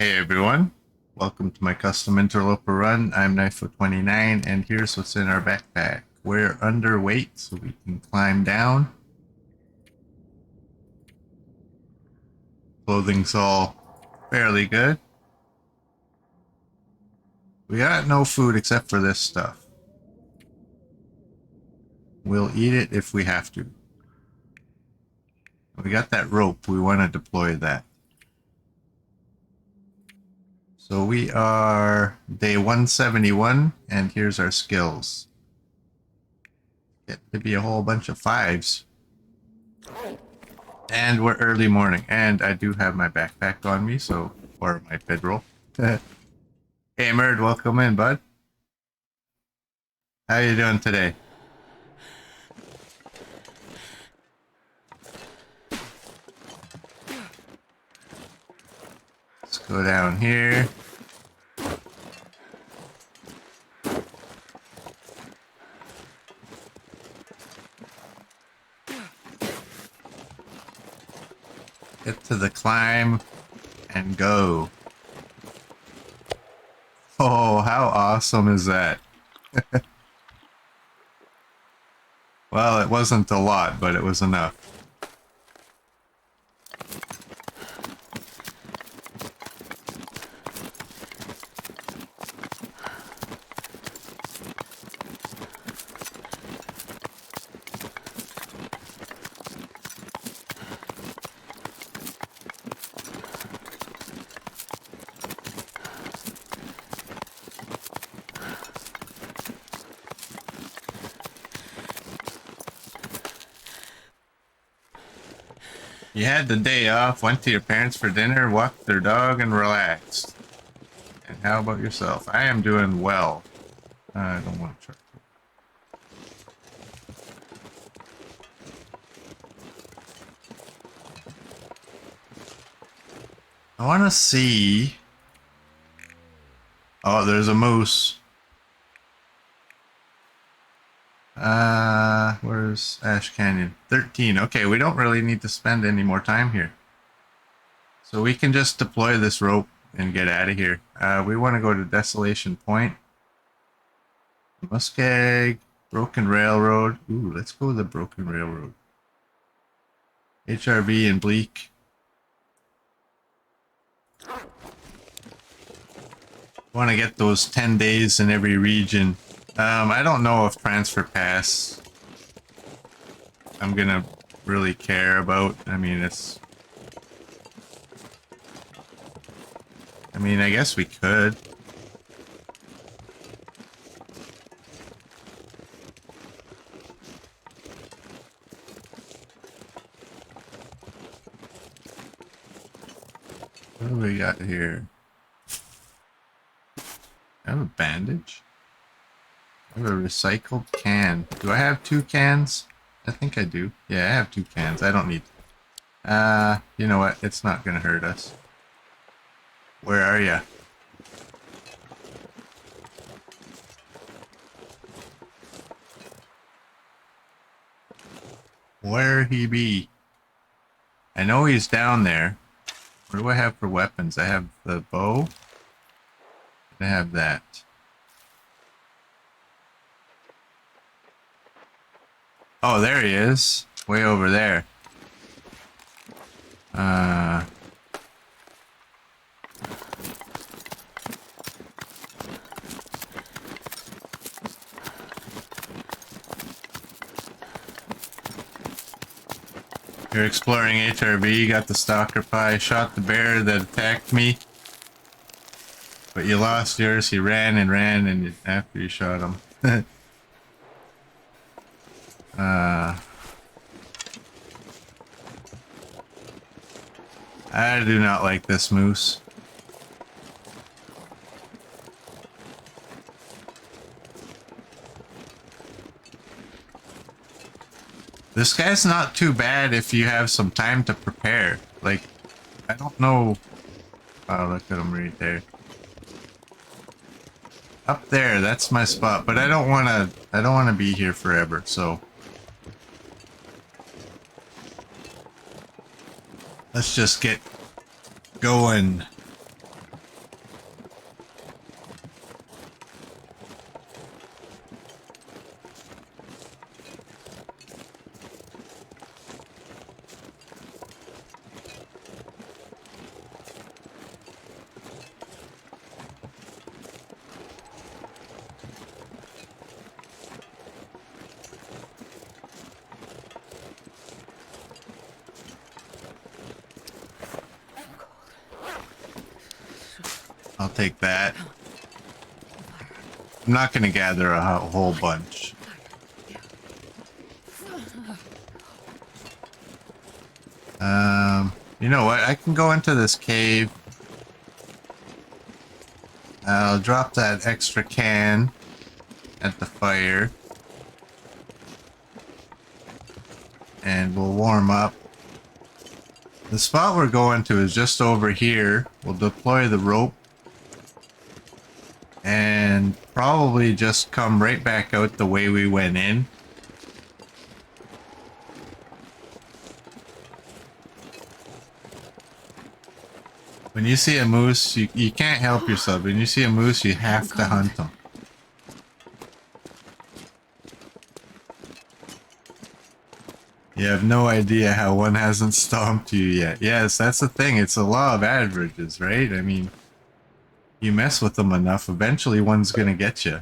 Hey everyone, welcome to my custom interloper run. I'm Knifefoot29 and here's what's in our backpack. We're underweight so we can climb down. Clothing's all fairly good. We got no food except for this stuff. We'll eat it if we have to. We got that rope, we want to deploy that. So we are day 171 and here's our skills. Get to be a whole bunch of fives. And we're early morning, and I do have my backpack on me, so, or my bedroll. Hey Merd, welcome in, bud. How you doing today? Let's go down here. Get to the climb and go. Oh, how awesome is that? Well, it wasn't a lot, but it was enough. You had the day off, went to your parents for dinner, walked their dog, and relaxed. And how about yourself? I am doing well. I don't want to try. I want to see. Oh, there's a moose. Where's Ash Canyon? 13. Okay, we don't really need to spend any more time here. So we can just deploy this rope and get out of here. We want to go to Desolation Point. Muskeg, Broken Railroad. Ooh, let's go to the Broken Railroad. HRV and Bleak. Want to get those 10 days in every region. I don't know if Transfer Pass I'm gonna really care about. I mean, I guess we could. What do we got here? I have a bandage. I have a recycled can. Do I have 2 cans? I think I do. Yeah, I have 2 cans. I don't need... you know what? It's not gonna hurt us. Where are ya? Where he be? I know he's down there. What do I have for weapons? I have the bow. I have that. Oh, there he is. Way over there. You're exploring HRV, got the stalker pie, shot the bear that attacked me. But you lost yours, he ran and ran and after you shot him. I do not like this moose. This guy's not too bad if you have some time to prepare. Like, I don't know. Oh, look at him right there. Up there, that's my spot, but I don't wanna be here forever, so. Let's just get going. I'll take that. I'm not gonna gather a whole bunch. You know what? I can go into this cave. I'll drop that extra can at the fire. And we'll warm up. The spot we're going to is just over here. We'll deploy the rope. And probably just come right back out the way we went in. When you see a moose, you can't help yourself. When you see a moose, you have to hunt them. You have no idea how one hasn't stomped you yet. Yes, that's the thing. It's a law of averages, right? I mean, you mess with them enough, eventually one's gonna get you.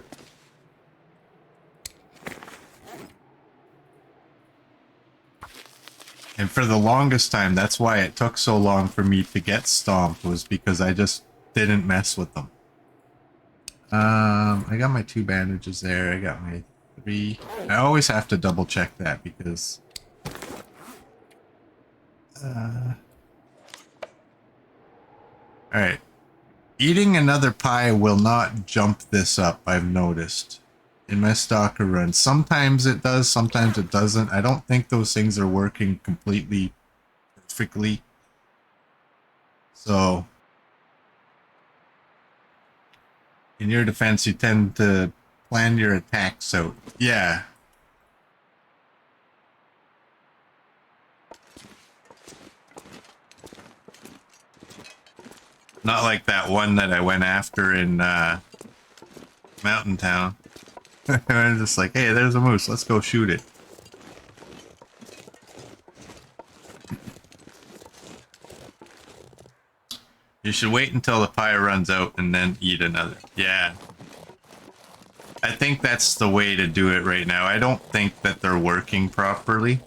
And for the longest time, that's why it took so long for me to get stomped, was because I just didn't mess with them. I got my 2 bandages there. I got my 3. I always have to double check that because... Alright. Eating another pie will not jump this up, I've noticed. In my stalker run. Sometimes it does, sometimes it doesn't. I don't think those things are working completely perfectly. So, in your defense, you tend to plan your attacks out. Yeah. Not like that one that I went after in Mountain Town. I was just like, hey, there's a moose. Let's go shoot it. You should wait until the pie runs out and then eat another. Yeah. I think that's the way to do it right now. I don't think that they're working properly.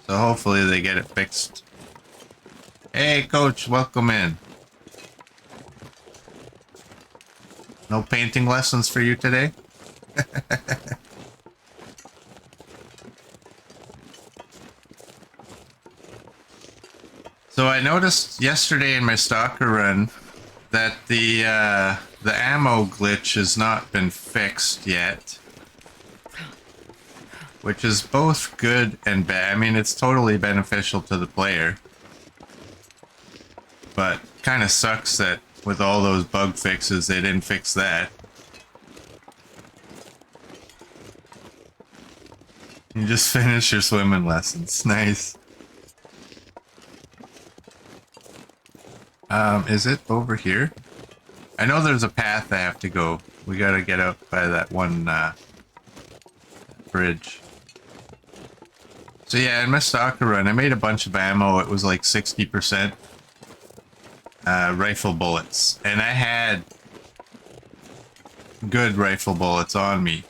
So hopefully they get it fixed. Hey, coach, welcome in. No painting lessons for you today? So I noticed yesterday in my stalker run that the ammo glitch has not been fixed yet. Which is both good and bad. I mean, it's totally beneficial to the player. But kind of sucks that with all those bug fixes, they didn't fix that. You just finished your swimming lessons. Nice. Is it over here? I know there's a path I have to go. We gotta get out by that one, bridge. So yeah, in my stalker run, I made a bunch of ammo. It was like 60%. Rifle bullets. And I had good rifle bullets on me.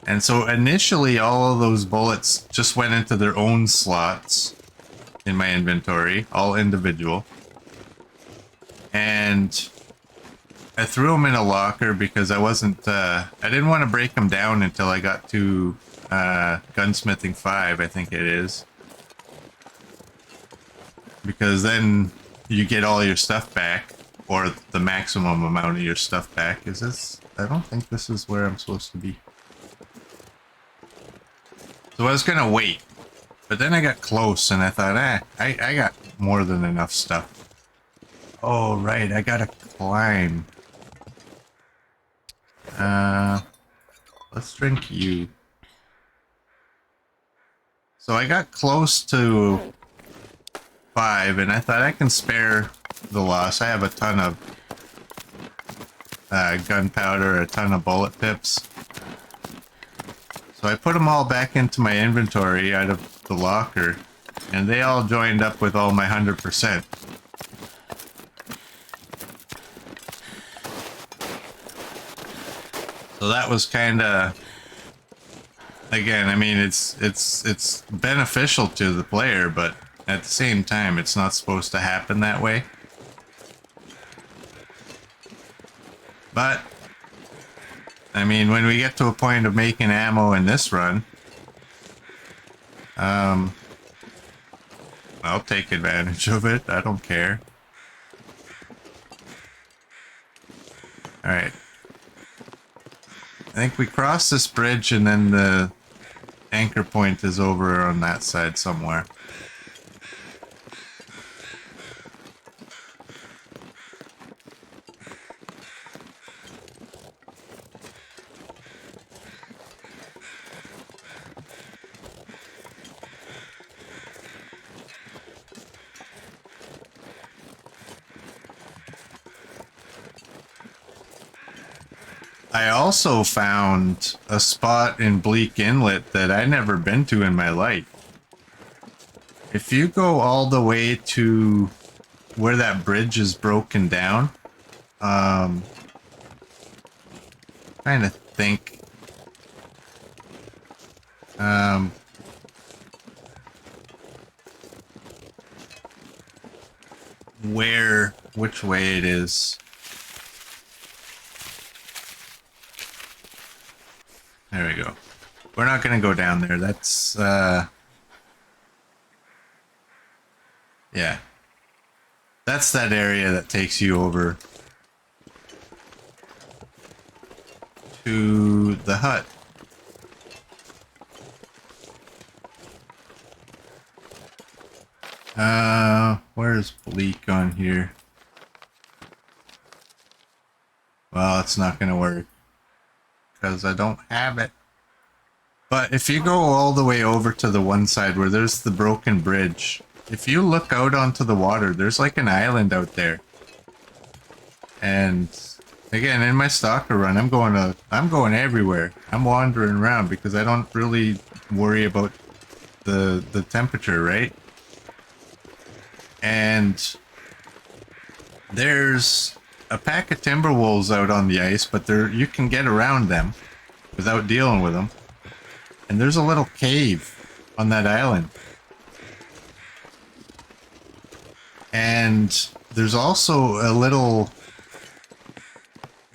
And so initially all of those bullets just went into their own slots in my inventory, all individual. And I threw them in a locker because I wasn't, I didn't want to break them down until I got to Gunsmithing 5, I think it is. Because then you get all your stuff back, or the maximum amount of your stuff back. Is this? I don't think this is where I'm supposed to be. So I was gonna wait, but then I got close and I thought, I got more than enough stuff. Oh, right, I gotta climb. Let's drink you. So I got close to 5, and I thought I can spare the loss. I have a ton of gunpowder, a ton of bullet tips. So I put them all back into my inventory out of the locker, and they all joined up with all my 100%. So that was kind of again, I mean, it's beneficial to the player, but at the same time, it's not supposed to happen that way. But I mean, when we get to a point of making ammo in this run, I'll take advantage of it. I don't care. All right. I think we cross this bridge and then the anchor point is over on that side somewhere. I also found a spot in Bleak Inlet that I never been to in my life. If you go all the way to where that bridge is broken down, trying to think, which way it is. There we go. We're not going to go down there. That's, yeah. That's that area that takes you over to the hut. Where's Bleak on here? Well, it's not going to work because I don't have it. But if you go all the way over to the one side where there's the broken bridge, if you look out onto the water, there's like an island out there. And again, in my stalker run, I'm going everywhere. I'm wandering around because I don't really worry about the temperature, right? And there's a pack of timber wolves out on the ice, but you can get around them without dealing with them. And there's a little cave on that island. And there's also a little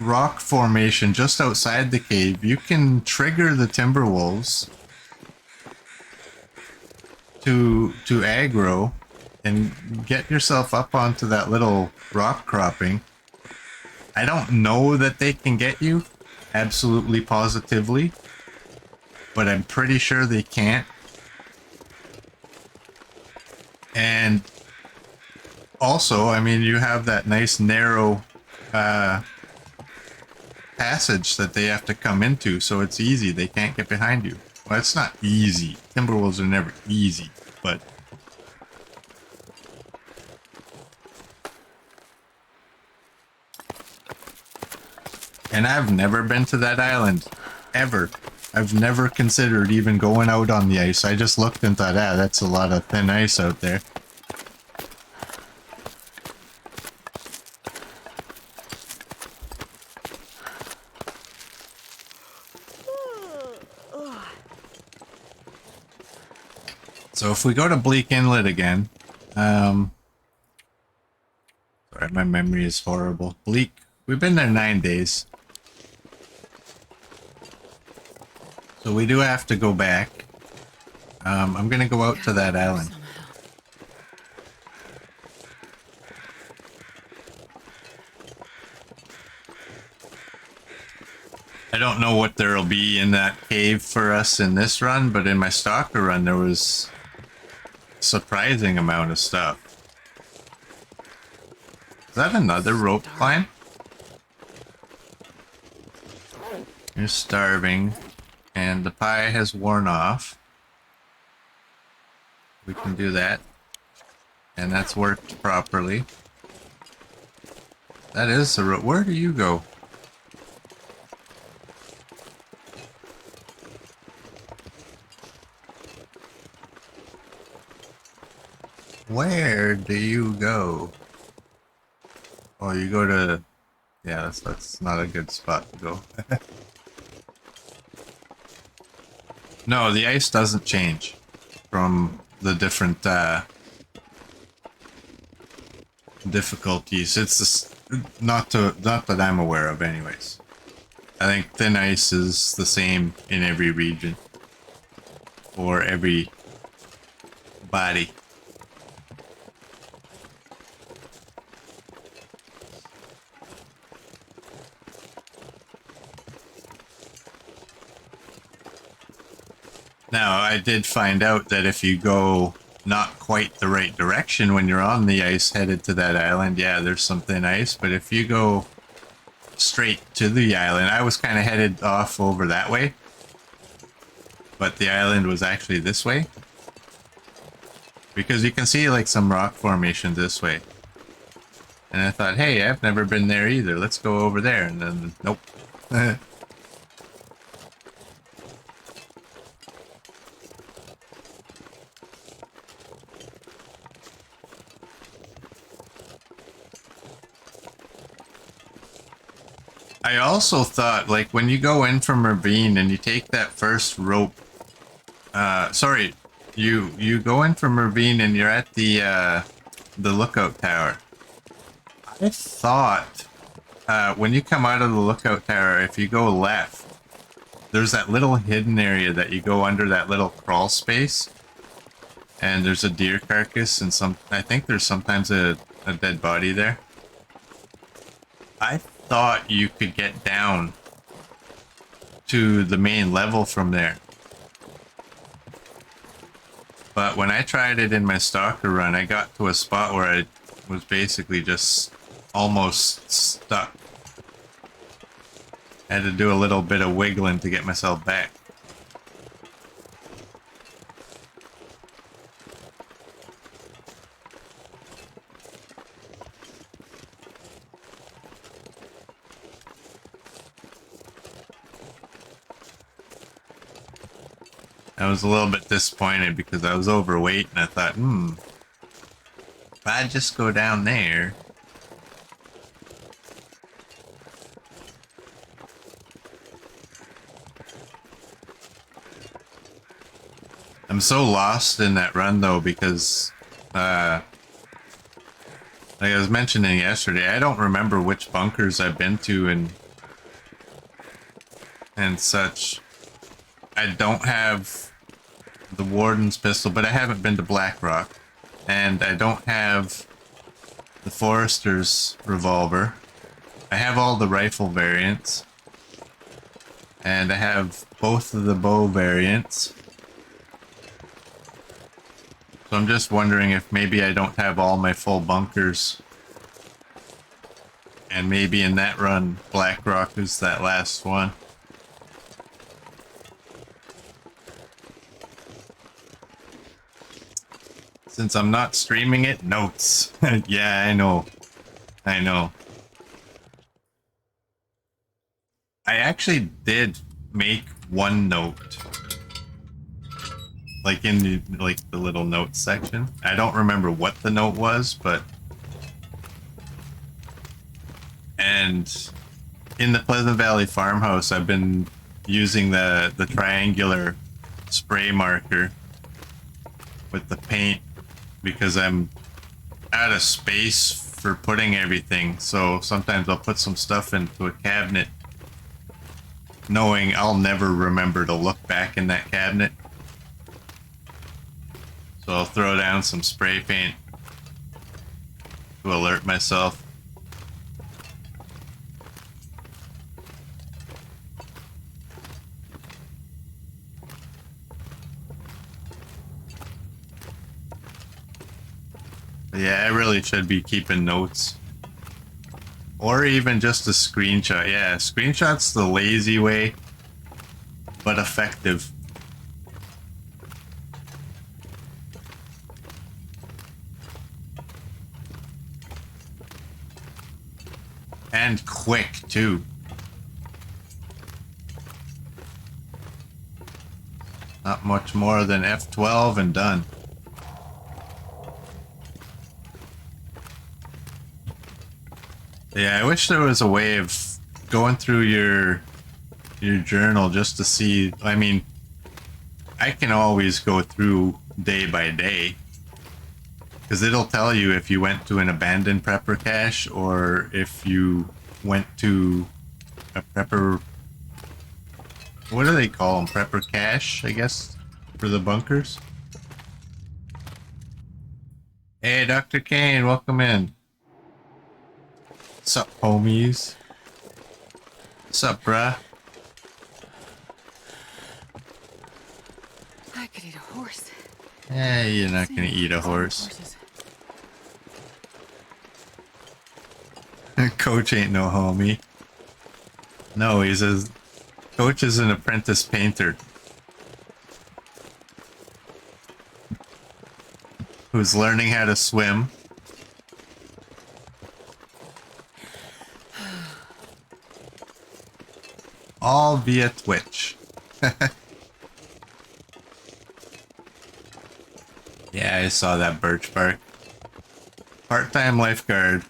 rock formation just outside the cave. You can trigger the timber wolves to aggro and get yourself up onto that little rock cropping. I don't know that they can get you, absolutely positively, but I'm pretty sure they can't. And also, I mean, you have that nice narrow passage that they have to come into, so it's easy. They can't get behind you. Well, it's not easy. Timberwolves are never easy, but and I've never been to that island, ever. I've never considered even going out on the ice. I just looked and thought, that's a lot of thin ice out there. So if we go to Bleak Inlet again, sorry, my memory is horrible. Bleak, we've been there 9 days. So we do have to go back. I'm gonna go out to that island. I don't know what there'll be in that cave for us in this run, but in my stalker run there was a surprising amount of stuff. Is that another rope climb? You're starving. And the pie has worn off. We can do that. And that's worked properly. That is the rope. Where do you go? Where do you go? Oh, you go to... Yeah, that's not a good spot to go. No, the ice doesn't change from the different difficulties. It's just not that I'm aware of, anyways. I think thin ice is the same in every region or every body. Now, I did find out that if you go not quite the right direction when you're on the ice headed to that island, yeah, there's some thin ice, but if you go straight to the island, I was kind of headed off over that way, but the island was actually this way, because you can see like some rock formation this way, and I thought, hey, I've never been there either, let's go over there, and then nope. I also thought, like, when you go in from ravine and you take that first rope, sorry, you go in from ravine and you're at the lookout tower. I thought, when you come out of the lookout tower, if you go left, there's that little hidden area that you go under that little crawl space, and there's a deer carcass and I think there's sometimes a dead body there. I thought you could get down to the main level from there. But when I tried it in my stalker run, I got to a spot where I was basically just almost stuck. I had to do a little bit of wiggling to get myself back. I was a little bit disappointed because I was overweight and I thought, if I just go down there. I'm so lost in that run though because, like I was mentioning yesterday, I don't remember which bunkers I've been to and such. I don't have the Warden's pistol, but I haven't been to Blackrock. And I don't have the Forester's revolver. I have all the rifle variants. And I have both of the bow variants. So I'm just wondering if maybe I don't have all my full bunkers. And maybe in that run, Blackrock is that last one. Since I'm not streaming it, notes. Yeah, I know. I know. I actually did make one note. Like in the little notes section. I don't remember what the note was, but... And in the Pleasant Valley farmhouse, I've been using the triangular spray marker with the paint because I'm out of space for putting everything. So sometimes I'll put some stuff into a cabinet knowing I'll never remember to look back in that cabinet. So I'll throw down some spray paint to alert myself. Yeah, I really should be keeping notes. Or even just a screenshot. Yeah, screenshot's the lazy way, but effective. And quick, too. Not much more than F12 and done. Yeah, I wish there was a way of going through your journal just to see, I mean, I can always go through day by day. Because it'll tell you if you went to an abandoned prepper cache or if you went to a prepper... What do they call them? Prepper cache, I guess, for the bunkers. Hey, Dr. Kane, welcome in. Sup, homies? Sup, bruh? I could eat a horse. Eh, you're not gonna eat a horse. Coach ain't no homie. No, he's a... Coach is an apprentice painter. Who's learning how to swim. All via Twitch. Yeah, I saw that birch bark. Part-time lifeguard.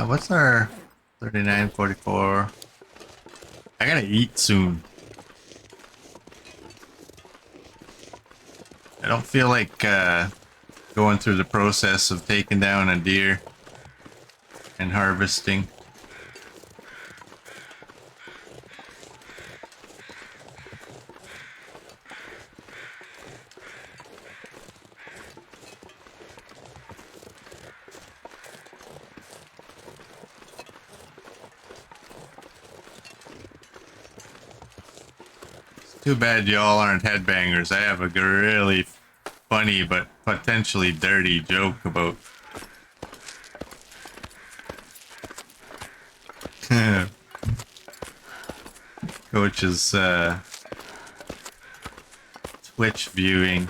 What's our 39:44? I gotta eat soon. I don't feel like going through the process of taking down a deer and harvesting. Too bad y'all aren't headbangers. I have a really funny but potentially dirty joke about Coach's Twitch viewing.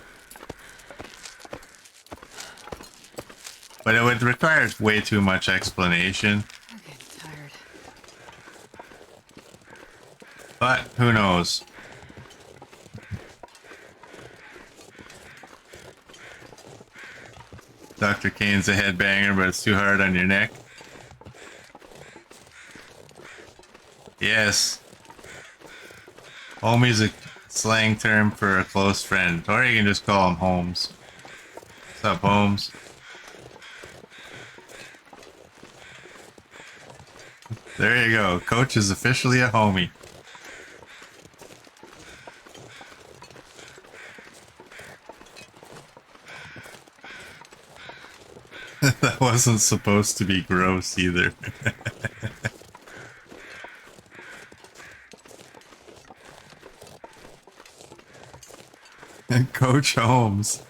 But it would require way too much explanation. I'm getting tired. But who knows? Dr. Kane's a headbanger, but it's too hard on your neck. Yes. Homie's a slang term for a close friend. Or you can just call him Holmes. What's up, Holmes? There you go. Coach is officially a homie. That wasn't supposed to be gross either. Coach Holmes.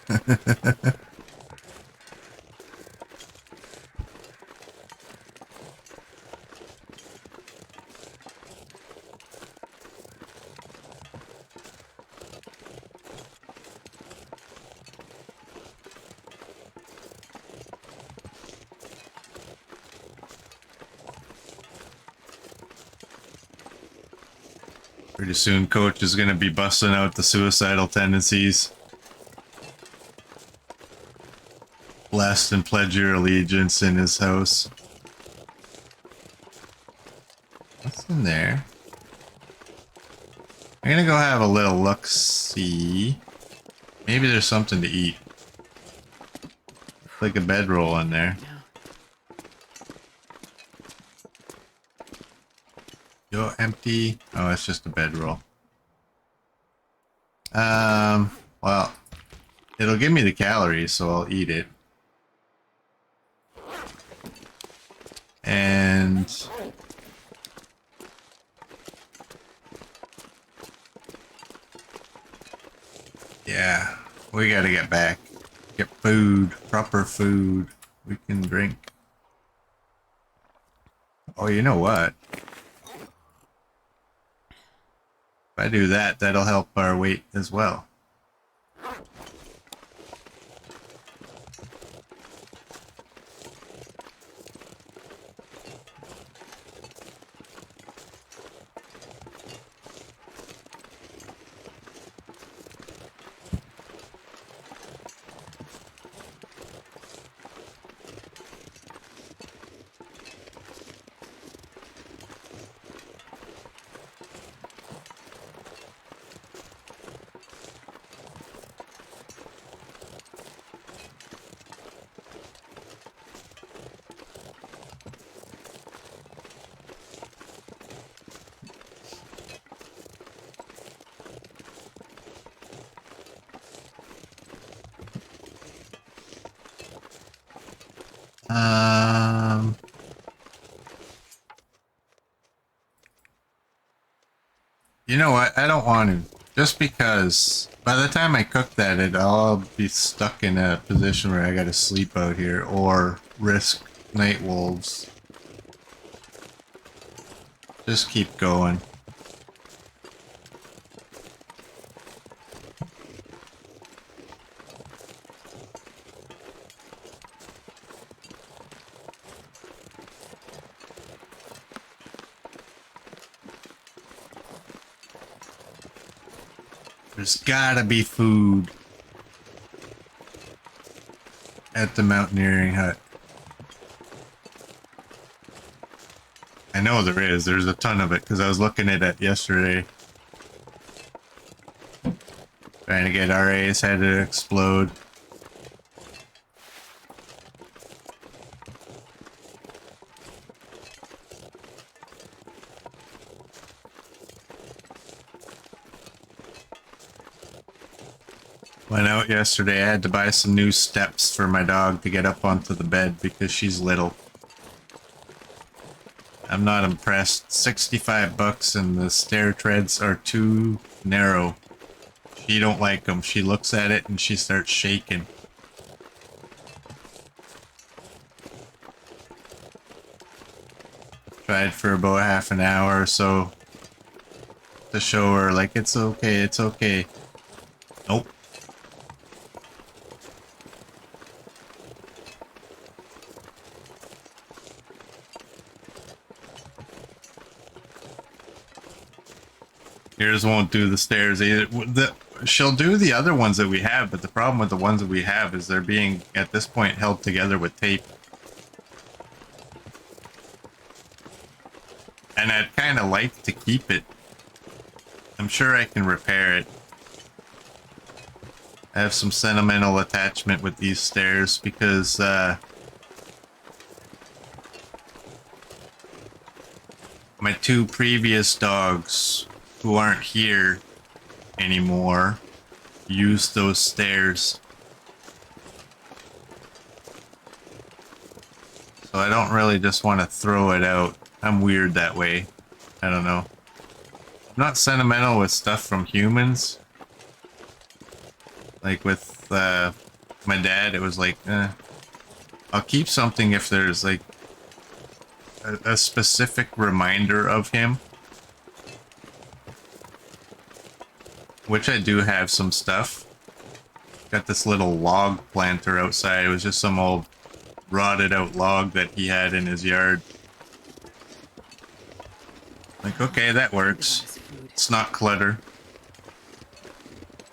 Pretty soon, Coach is gonna be busting out the suicidal tendencies. Blast and pledge your allegiance in his house. What's in there? I'm gonna go have a little look-see. Maybe there's something to eat. Like a bedroll in there. Yo, empty. Oh, it's just a bedroll. Well, it'll give me the calories, so I'll eat it. And yeah, we gotta get back. Get food, proper food. We can drink. Oh, you know what? If I do that, that'll help our weight as well. Um, you know what? I don't want to. Just because by the time I cook that, I'll be stuck in a position where I gotta sleep out here or risk night wolves. Just keep going. There's gotta be food at the mountaineering hut. I know there is. There's a ton of it because I was looking at it yesterday. Trying to get RA's head to explode. Went out yesterday. I had to buy some new steps for my dog to get up onto the bed because she's little. I'm not impressed. 65 bucks and the stair treads are too narrow. She don't like them. She looks at it and she starts shaking. Tried for about half an hour or so to show her like it's okay, it's okay. Nope. Yours won't do the stairs either. She'll do the other ones that we have, but the problem with the ones that we have is they're being, at this point, held together with tape. And I'd kind of like to keep it. I'm sure I can repair it. I have some sentimental attachment with these stairs because, my two previous dogs who aren't here anymore use those stairs. So I don't really just want to throw it out. I'm weird that way. I don't know. I'm not sentimental with stuff from humans. Like with my dad, it was like, I'll keep something if there's like a specific reminder of him. Which I do have some stuff. Got this little log planter outside. It was just some old rotted out log that he had in his yard. Like, okay, that works. It's not clutter.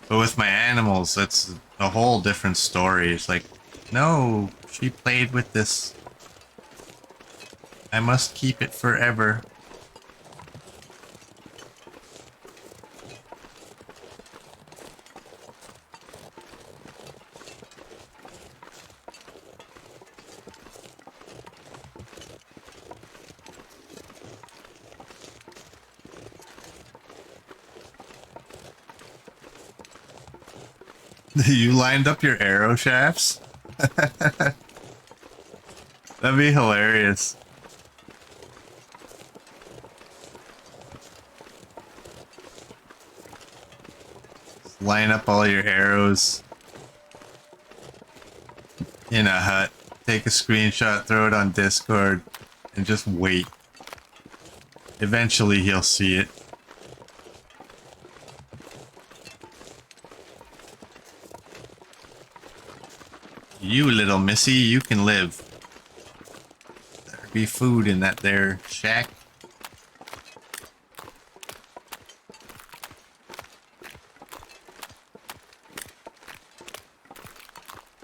But with my animals, that's a whole different story. It's like, no, she played with this. I must keep it forever. You lined up your arrow shafts? That'd be hilarious. Just line up all your arrows in a hut. Take a screenshot, throw it on Discord, and just wait. Eventually he'll see it. You little missy, you can live. There'd be food in that there shack.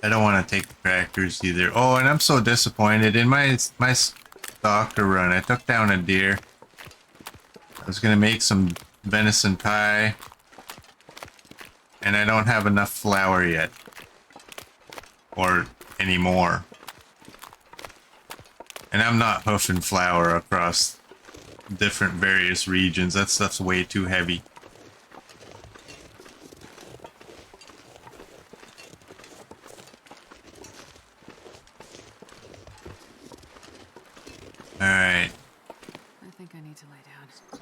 I don't want to take the crackers either. Oh, and I'm so disappointed. In my stalker run, I took down a deer. I was gonna make some venison pie. And I don't have enough flour yet. Or anymore. And I'm not hoofing flour across different various regions. That stuff's way too heavy.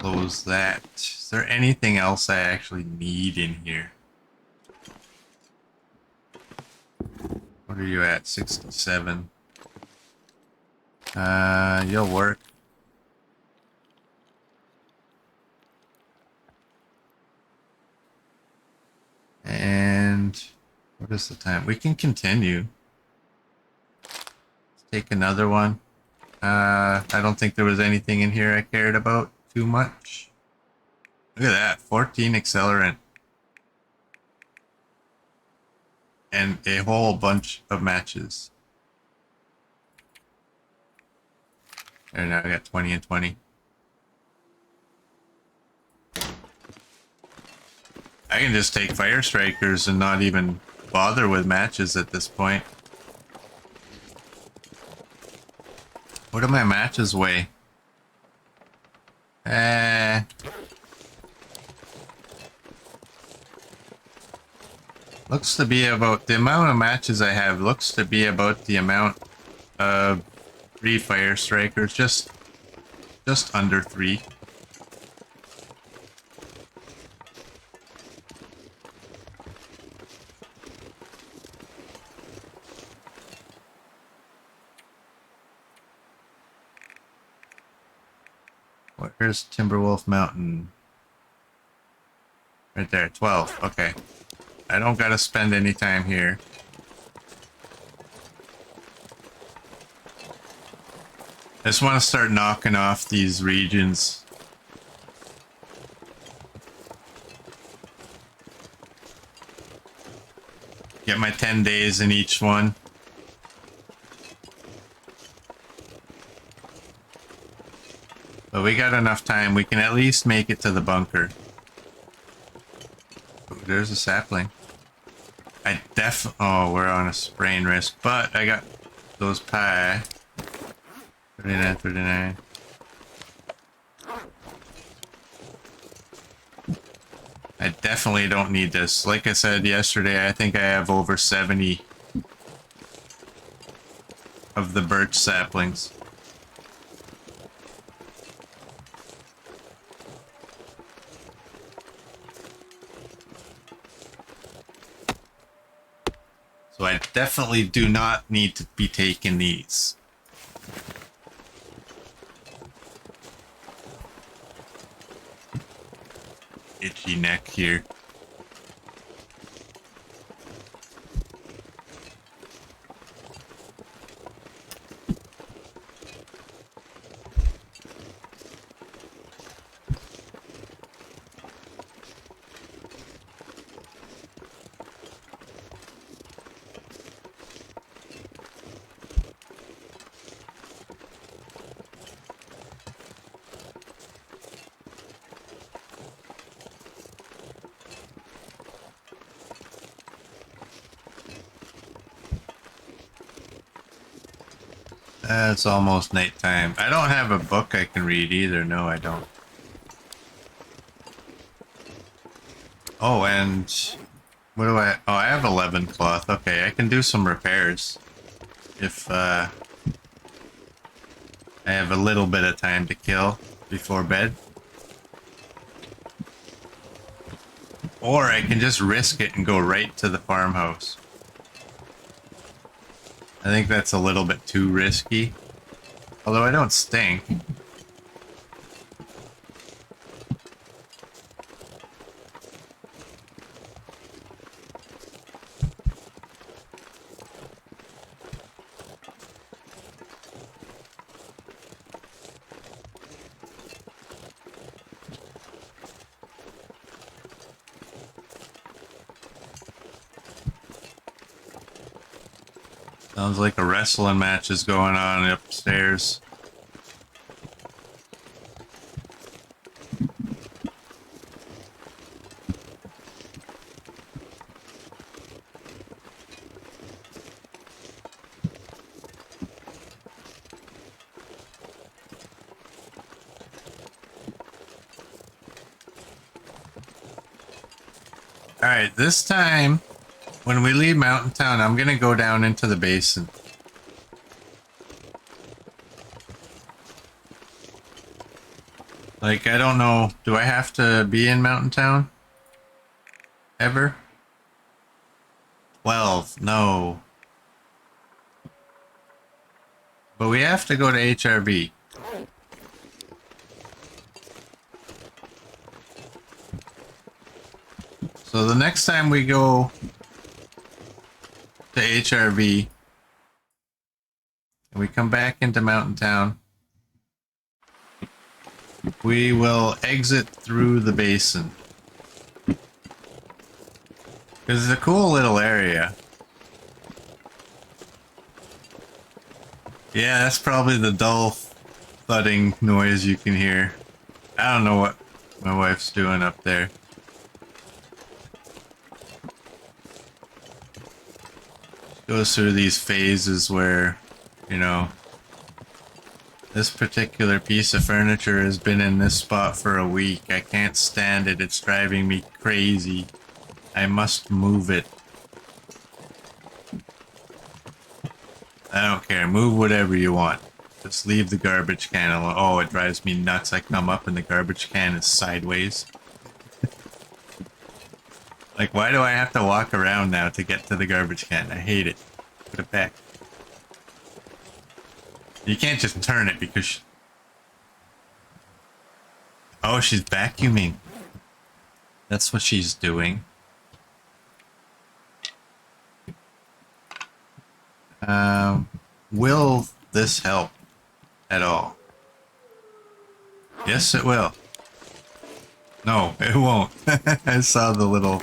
close that. Is there anything else I actually need in here? What are you at? 67. You'll work. And what is the time? We can continue. Let's take another one. I don't think there was anything in here I cared about too much. Look at that, 14 accelerant. And a whole bunch of matches. There, now I got 20 and 20. I can just take fire strikers and not even bother with matches at this point. What do my matches weigh? Looks to be about the amount of matches I have. Looks to be about the amount of 3 fire strikers, just under 3. Where's Timberwolf Mountain? Right there, 12. Okay. I don't gotta spend any time here. I just want to start knocking off these regions. Get my 10 days in each one. But we got enough time. We can at least make it to the bunker. Ooh, there's a sapling. Oh, we're on a sprain risk. But I got those pie. 39, 39. I definitely don't need this. Like I said yesterday, I think I have over 70 of the birch saplings. So I definitely do not need to be taking these. Itchy neck here. It's almost nighttime. I don't have a book I can read either. No, I don't. Oh, and what do I... Oh, I have 11 cloth. Okay, I can do some repairs. If, I have a little bit of time to kill before bed. Or I can just risk it and go right to the farmhouse. I think that's a little bit too risky. Although I don't stink. Sounds like a wrestling match is going on upstairs. Alright, this time, when we leave Mountain Town, I'm gonna go down into the basin. Like, I don't know. Do I have to be in Mountain Town? Ever? 12. No. But we have to go to HRB. So the next time we go to HRB and we come back into Mountain Town, we will exit through the basin. Because it's a cool little area. Yeah, that's probably the dull thudding noise you can hear. I don't know what my wife's doing up there. Goes through these phases where, you know, this particular piece of furniture has been in this spot for a week. I can't stand it. It's driving me crazy. I must move it. I don't care. Move whatever you want. Just leave the garbage can alone. Oh, it drives me nuts. I come up and the garbage can is sideways. Like, why do I have to walk around now to get to the garbage can? I hate it. Put it back. You can't just turn it because... Oh, she's vacuuming. That's what she's doing. Will this help at all? Yes, it will. No, it won't. I saw the little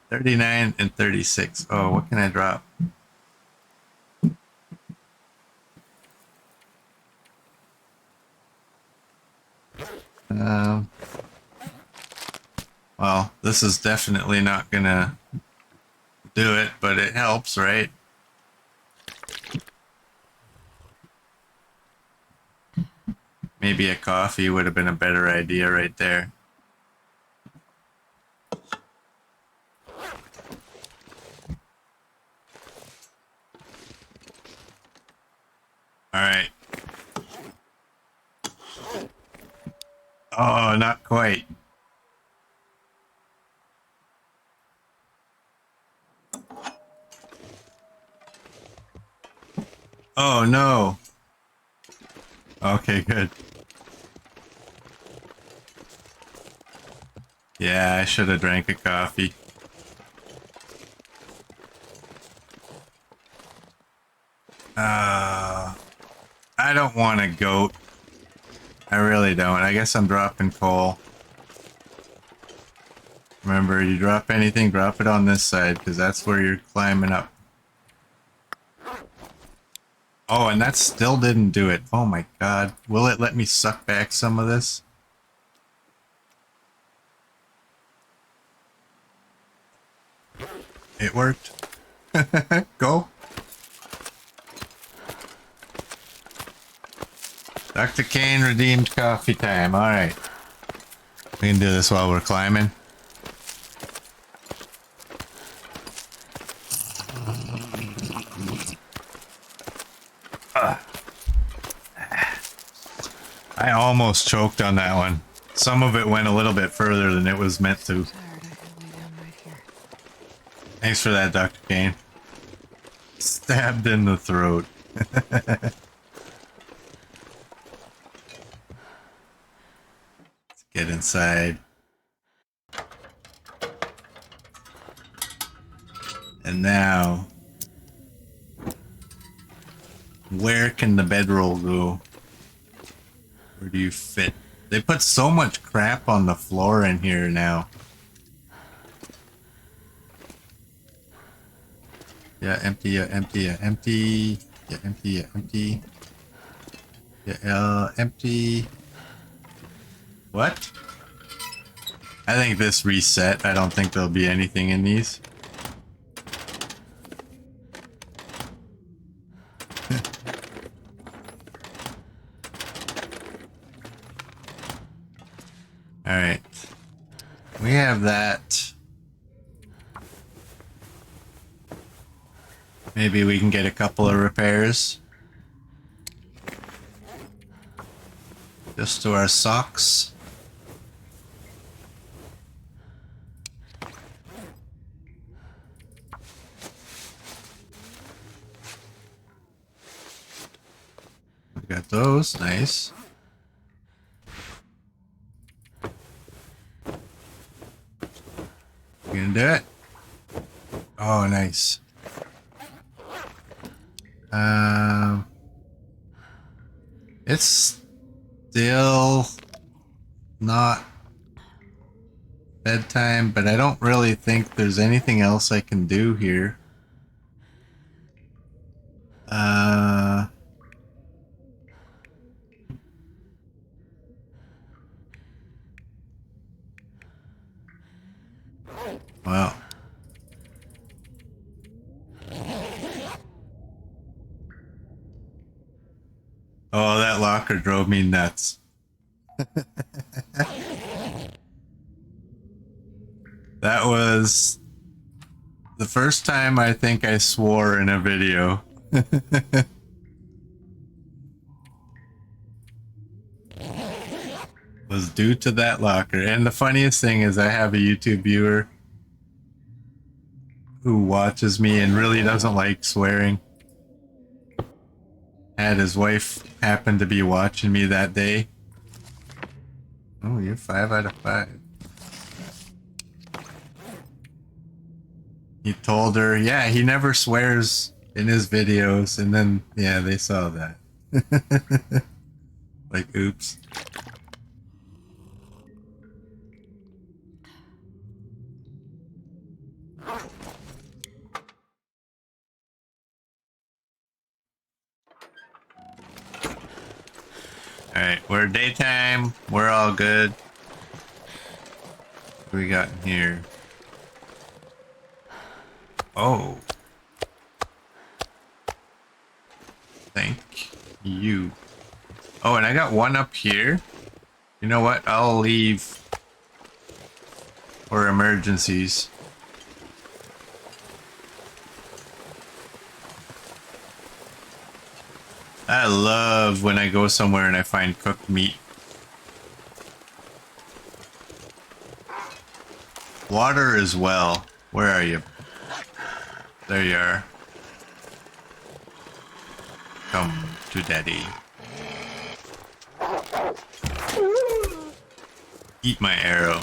39 and 36. Oh, what can I drop? Well, this is definitely not gonna do it, but it helps, right? Maybe a coffee would have been a better idea right there. Alright. Oh, not quite. Oh, no. Okay, good. Yeah, I should have drank a coffee. I don't want a goat. I really don't. I guess I'm dropping coal. Remember, you drop anything, drop it on this side, because that's where you're climbing up. Oh, and that still didn't do it. Oh my god. Will it let me suck back some of this? It worked. Go. Dr. Kane redeemed coffee time. Alright. We can do this while we're climbing. I almost choked on that one. Some of it went a little bit further than it was meant to. Thanks for that, Dr. Kane. Stabbed in the throat. Let's get inside. And now, where can the bedroll go? Where do you fit? They put so much crap on the floor in here now. Yeah, empty, yeah, empty, yeah, empty. Yeah, empty, yeah, empty. Yeah, empty. What? I think this reset. I don't think there'll be anything in these. Alright. We have that. Maybe we can get a couple of repairs. Just to our socks. Got those. Nice. You gonna do it? Oh, nice. It's still not bedtime, but I don't really think there's anything else I can do here. Well. Oh, that locker drove me nuts. That was the first time I think I swore in a video. Was due to that locker. And the funniest thing is I have a YouTube viewer who watches me and really doesn't like swearing. Had his wife happen to be watching me that day. Oh, you're 5 out of 5. He told her, yeah, he never swears in his videos, and then, yeah, they saw that. Like, oops. Alright, we're daytime. We're all good. What do we got in here? Oh. Thank you. Oh, and I got one up here. You know what? I'll leave for emergencies. I love when I go somewhere and I find cooked meat. Water as well. Where are you? There you are. Come to daddy. Eat my arrow.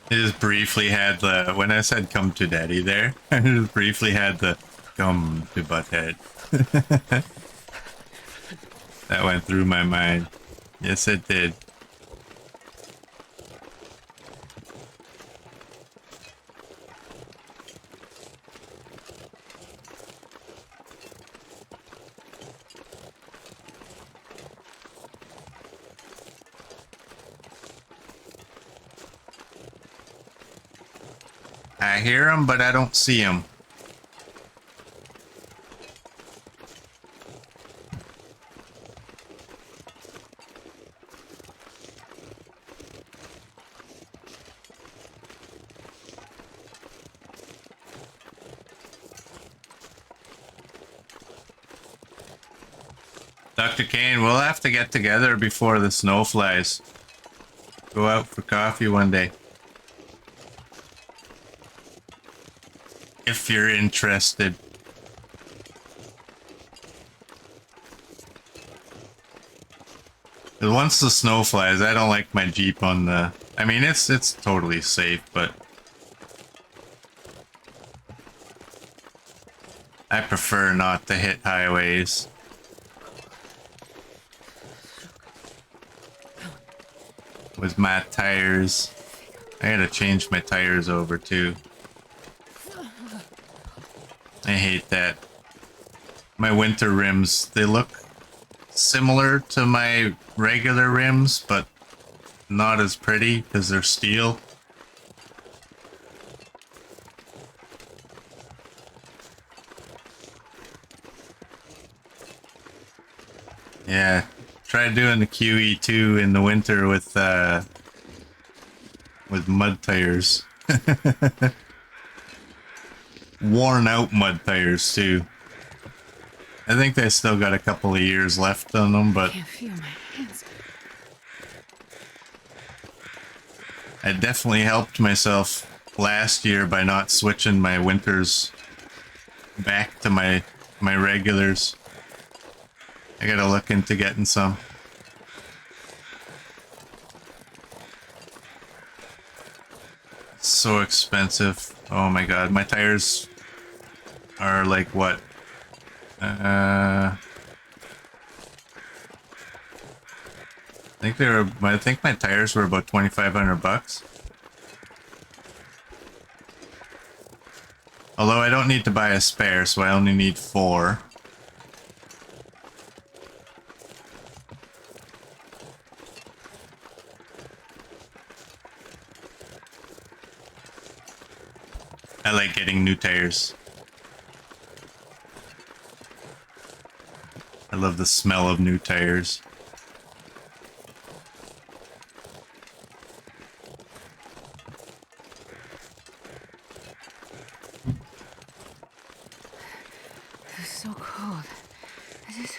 I just briefly had the, when I said come to daddy there, I just briefly had the come to butthead. That went through my mind. Yes, it did. I hear him, but I don't see him. Dr. Kane, we'll have to get together before the snow flies. Go out for coffee one day. If you're interested. But once the snow flies, I don't like my Jeep on the... I mean, it's totally safe, but... I prefer not to hit highways. With my tires. I gotta change my tires over too. I hate that. My winter rims, they look similar to my regular rims, but not as pretty because they're steel. Yeah, try doing the QE2 in the winter with mud tires. Worn out mud tires too. I think they still got a couple of years left on them, I but can't feel my hands. I definitely helped myself last year by not switching my winters back to my regulars. I gotta look into getting some. It's so expensive. Oh my god, my tires are like what? I think my tires were about 2,500 bucks. Although I don't need to buy a spare, so I only need 4. I like getting new tires. I love the smell of new tires. It's so cold. I just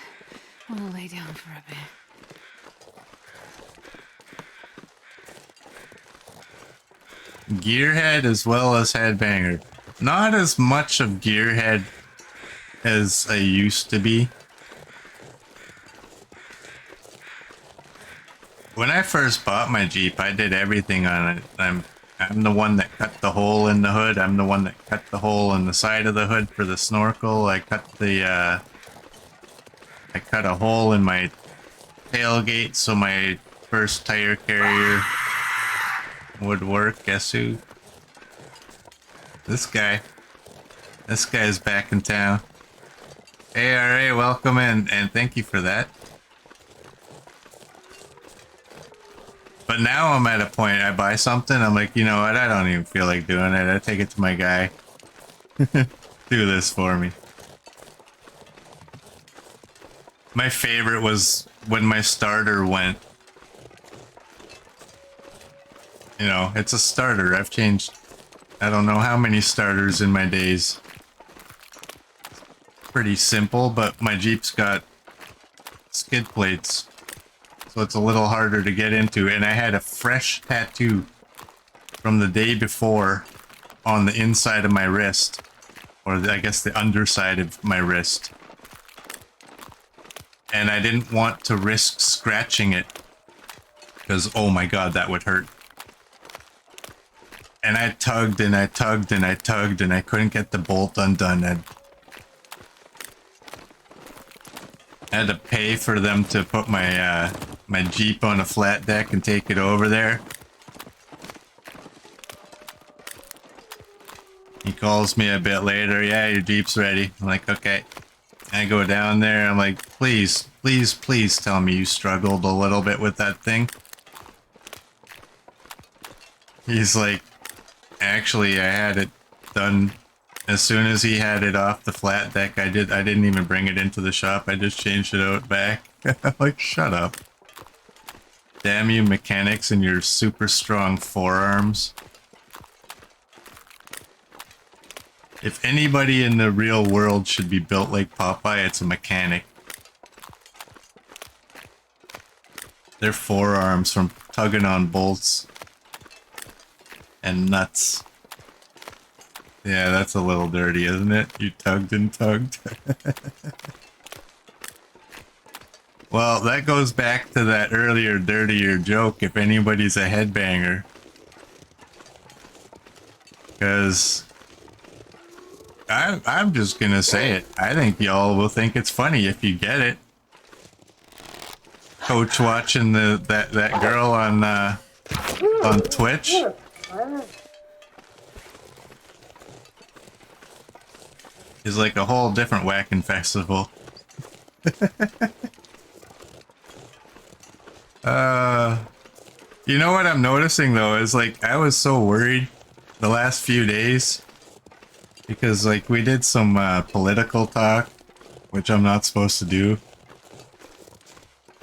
want to lay down for a bit. Gearhead as well as headbanger. Not as much of gearhead as I used to be. When I first bought my Jeep, I did everything on it. I'm the one that cut the hole in the hood. I'm the one that cut the hole in the side of the hood for the snorkel. I cut a hole in my tailgate so my first tire carrier would work. Guess who? This guy. This guy's back in town. ARA, welcome in, and thank you for that. But now I'm at a point, I buy something, I'm like, you know what, I don't even feel like doing it. I take it to my guy. Do this for me. My favorite was when my starter went. You know, it's a starter. I've changed, I don't know how many starters in my days. Pretty simple, but my Jeep's got skid plates. So it's a little harder to get into, and I had a fresh tattoo from the day before on the inside of my wrist, or I guess the underside of my wrist. And I didn't want to risk scratching it, because oh my god, that would hurt. And I tugged and I tugged and I tugged and I couldn't get the bolt undone. I had to pay for them to put my my Jeep on a flat deck and take it over there. He calls me a bit later. Yeah, your Jeep's ready. I'm like, okay. I go down there. I'm like, please, please, please tell me you struggled a little bit with that thing. He's like, actually, I had it done. As soon as he had it off the flat deck, I didn't even bring it into the shop. I just changed it out back. I'm like, shut up. Damn you mechanics and your super strong forearms. If anybody in the real world should be built like Popeye, it's a mechanic. Their forearms from tugging on bolts and nuts. Yeah, that's a little dirty, isn't it? You tugged and tugged. Well, that goes back to that earlier dirtier joke, if anybody's a headbanger. Because I'm just gonna say it. I think y'all will think it's funny if you get it. Coach watching that girl on Twitch. Is like a whole different whacking festival. You know what I'm noticing though is like I was so worried the last few days because like we did some political talk, which I'm not supposed to do.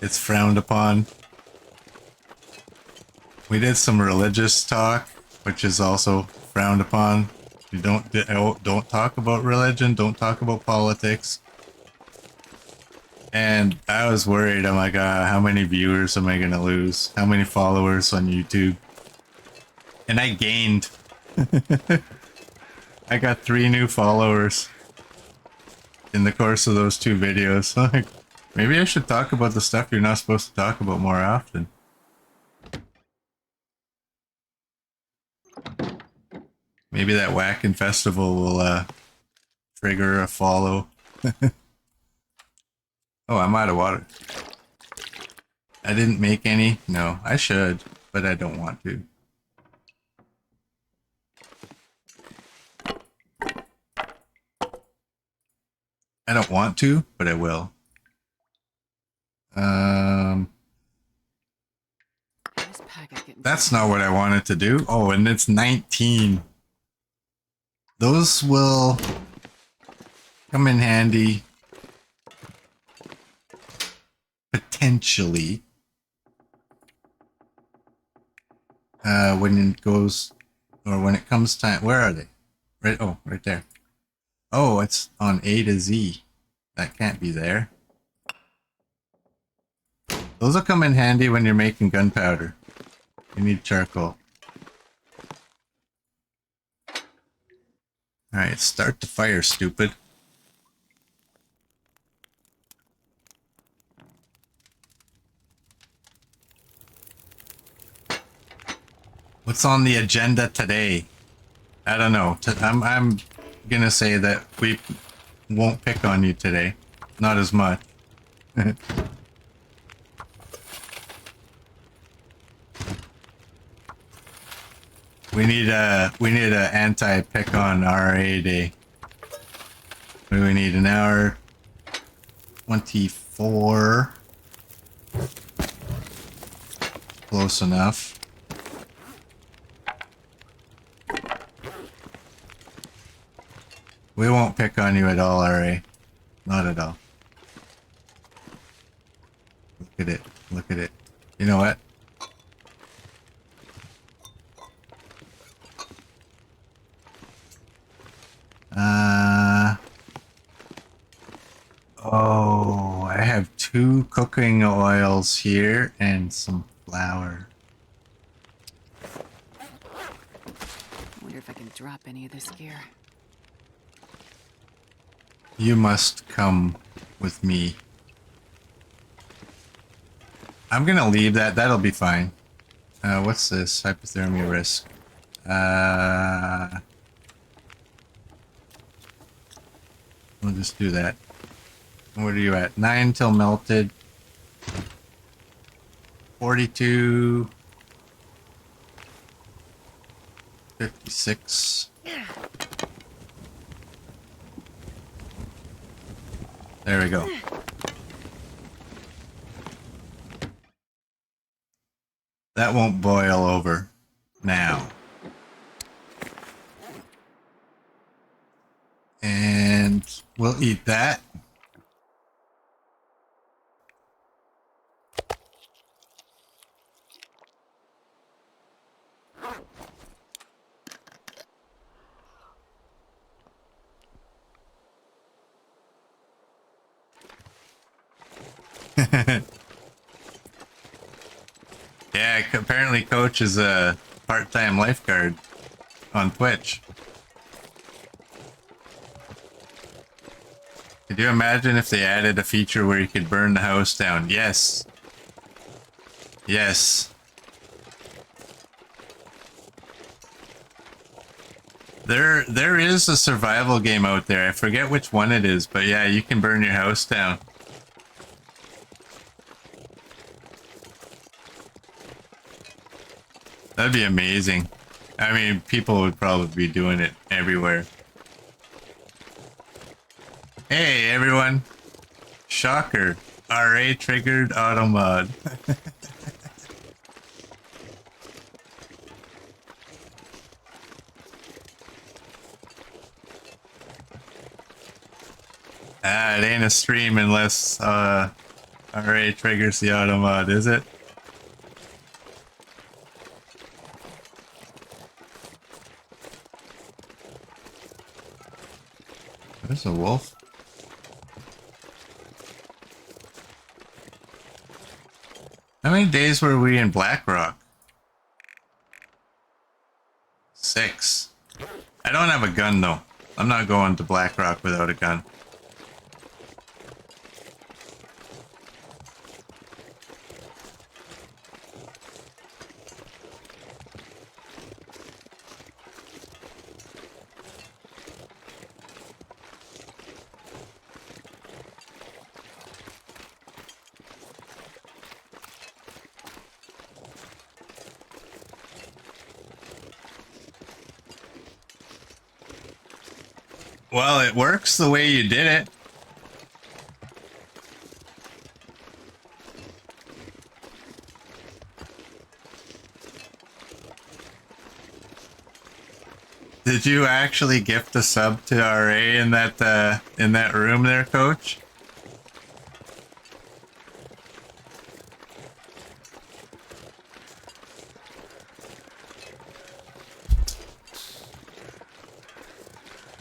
It's frowned upon. We did some religious talk, which is also frowned upon. You don't talk about religion, don't talk about politics. And I was worried, I'm like, how many viewers am I gonna lose? How many followers on YouTube? And I gained. I got 3 new followers in the course of those 2 videos. Like, maybe I should talk about the stuff you're not supposed to talk about more often. Maybe that Whackin' Festival will trigger a follow. Oh, I'm out of water. I didn't make any. No, I should, but I don't want to. I don't want to, but I will. This packet getting That's not what I wanted to do. Oh, and it's 19. Those will come in handy potentially when it goes, or when it comes time. Where are they? Right. Oh, right there. Oh, it's on A to Z. That can't be there. Those will come in handy when you're making gunpowder. You need charcoal. Alright, start the fire, stupid. What's on the agenda today? I don't know. I'm gonna say that we won't pick on you today. Not as much. We need a anti-pick on RA day. We need an hour 24. Close enough. We won't pick on you at all, RA. Not at all. Look at it. Look at it. You know what? Oh, I have 2 cooking oils here and some flour. I wonder if I can drop any of this gear. You must come with me. I'm gonna leave that. That'll be fine. What's this? Hypothermia risk. We'll just do that. What are you at? 9 till melted. 42. 56. There we go. That won't boil over now. And we'll eat that. Yeah, apparently Coach is a part-time lifeguard on Twitch. Could you imagine if they added a feature where you could burn the house down? Yes. Yes. There is a survival game out there. I forget which one it is, but yeah, you can burn your house down. That'd be amazing. I mean, people would probably be doing it everywhere. Hey, everyone. Shocker. RA triggered auto mod. It ain't a stream unless RA triggers the auto mod, is it? There's a wolf. How many days were we in Blackrock? 6. I don't have a gun though. I'm not going to Blackrock without a gun. Well, it works the way you did it. Did you actually gift a sub to RA in that room there, Coach?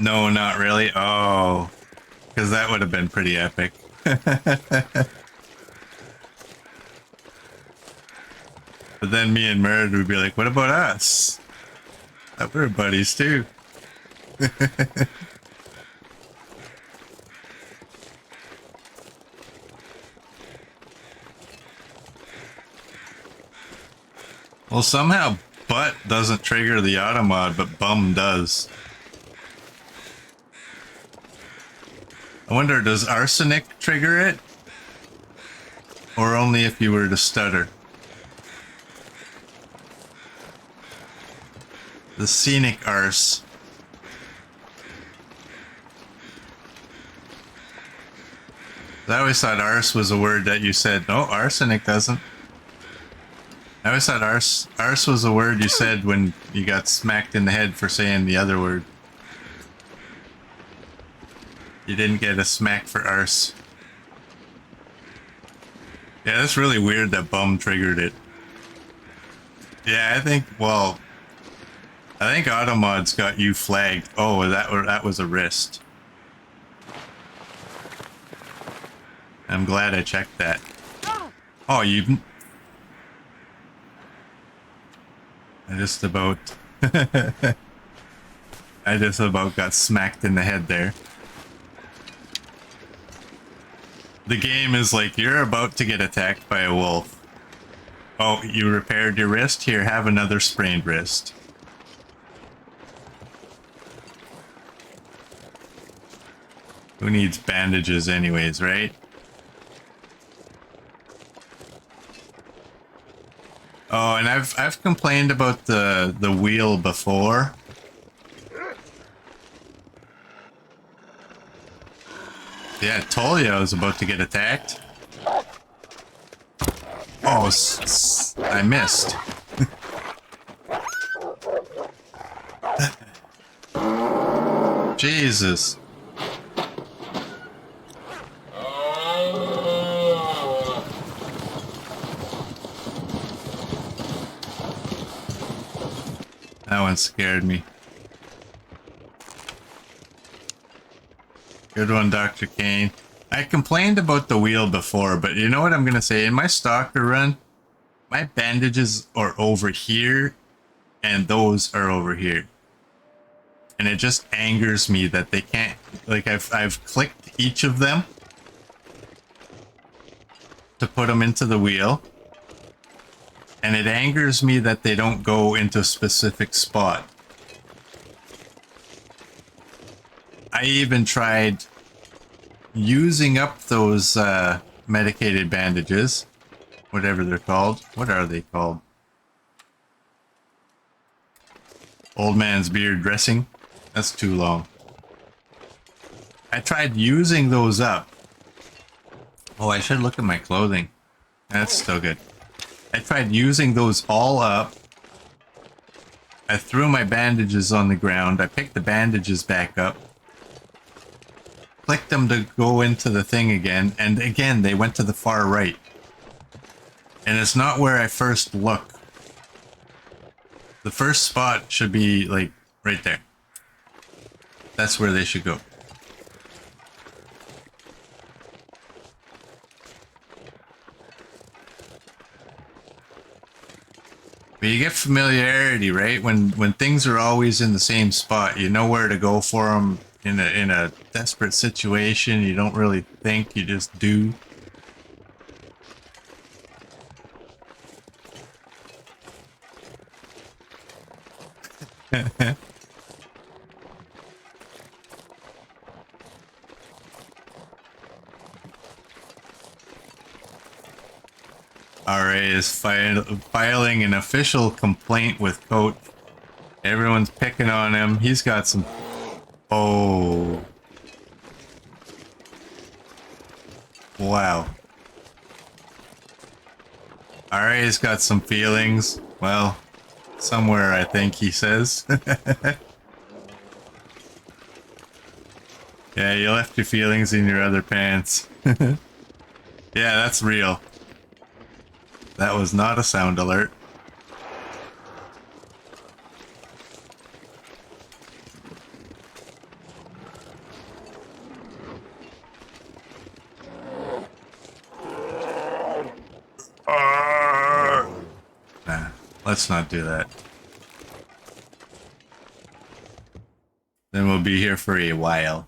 No, not really. Oh, because that would have been pretty epic. But then me and Merd would be like, what about us? We're buddies too. Well, somehow butt doesn't trigger the auto mod, but bum does. I wonder, does arsenic trigger it? Or only if you were to stutter? The scenic arse. I always thought arse was a word that you said. No, arsenic doesn't. I always thought arse was a word you said when you got smacked in the head for saying the other word. You didn't get a smack for arse. Yeah, that's really weird that bum triggered it. Yeah, I think Automod's got you flagged. Oh, that was a wrist. I'm glad I checked that. Oh, you... I just about got smacked in the head there. The game is like, you're about to get attacked by a wolf. Oh, you repaired your wrist? Here, have another sprained wrist. Who needs bandages anyways, right? Oh, and I've complained about the wheel before. Yeah, I told you I was about to get attacked. Oh, I missed. Jesus. That one scared me. Good one, Dr. Kane. I complained about the wheel before, but you know what I'm going to say? In my stalker run, my bandages are over here, and those are over here. And it just angers me that they can't... Like, I've clicked each of them to put them into the wheel. And it angers me that they don't go into a specific spot. I even tried using up those medicated bandages, whatever they're called. What are they called? Old man's beard dressing? That's too long. I tried using those up. Oh, I should look at my clothing. That's still good. I tried using those all up. I threw my bandages on the ground. I picked the bandages back up. Clicked them to go into the thing again, and again, they went to the far right. And it's not where I first look. The first spot should be, like, right there. That's where they should go. But you get familiarity, right? When things are always in the same spot, you know where to go for them in a desperate situation. You don't really think, you just do. RA is filing an official complaint with Coach. Everyone's picking on him. He's got some... Oh. Wow. RA's got some feelings. Well, somewhere, I think he says. Yeah, you left your feelings in your other pants. Yeah, that's real. That was not a sound alert. Nah, let's not do that. Then we'll be here for a while.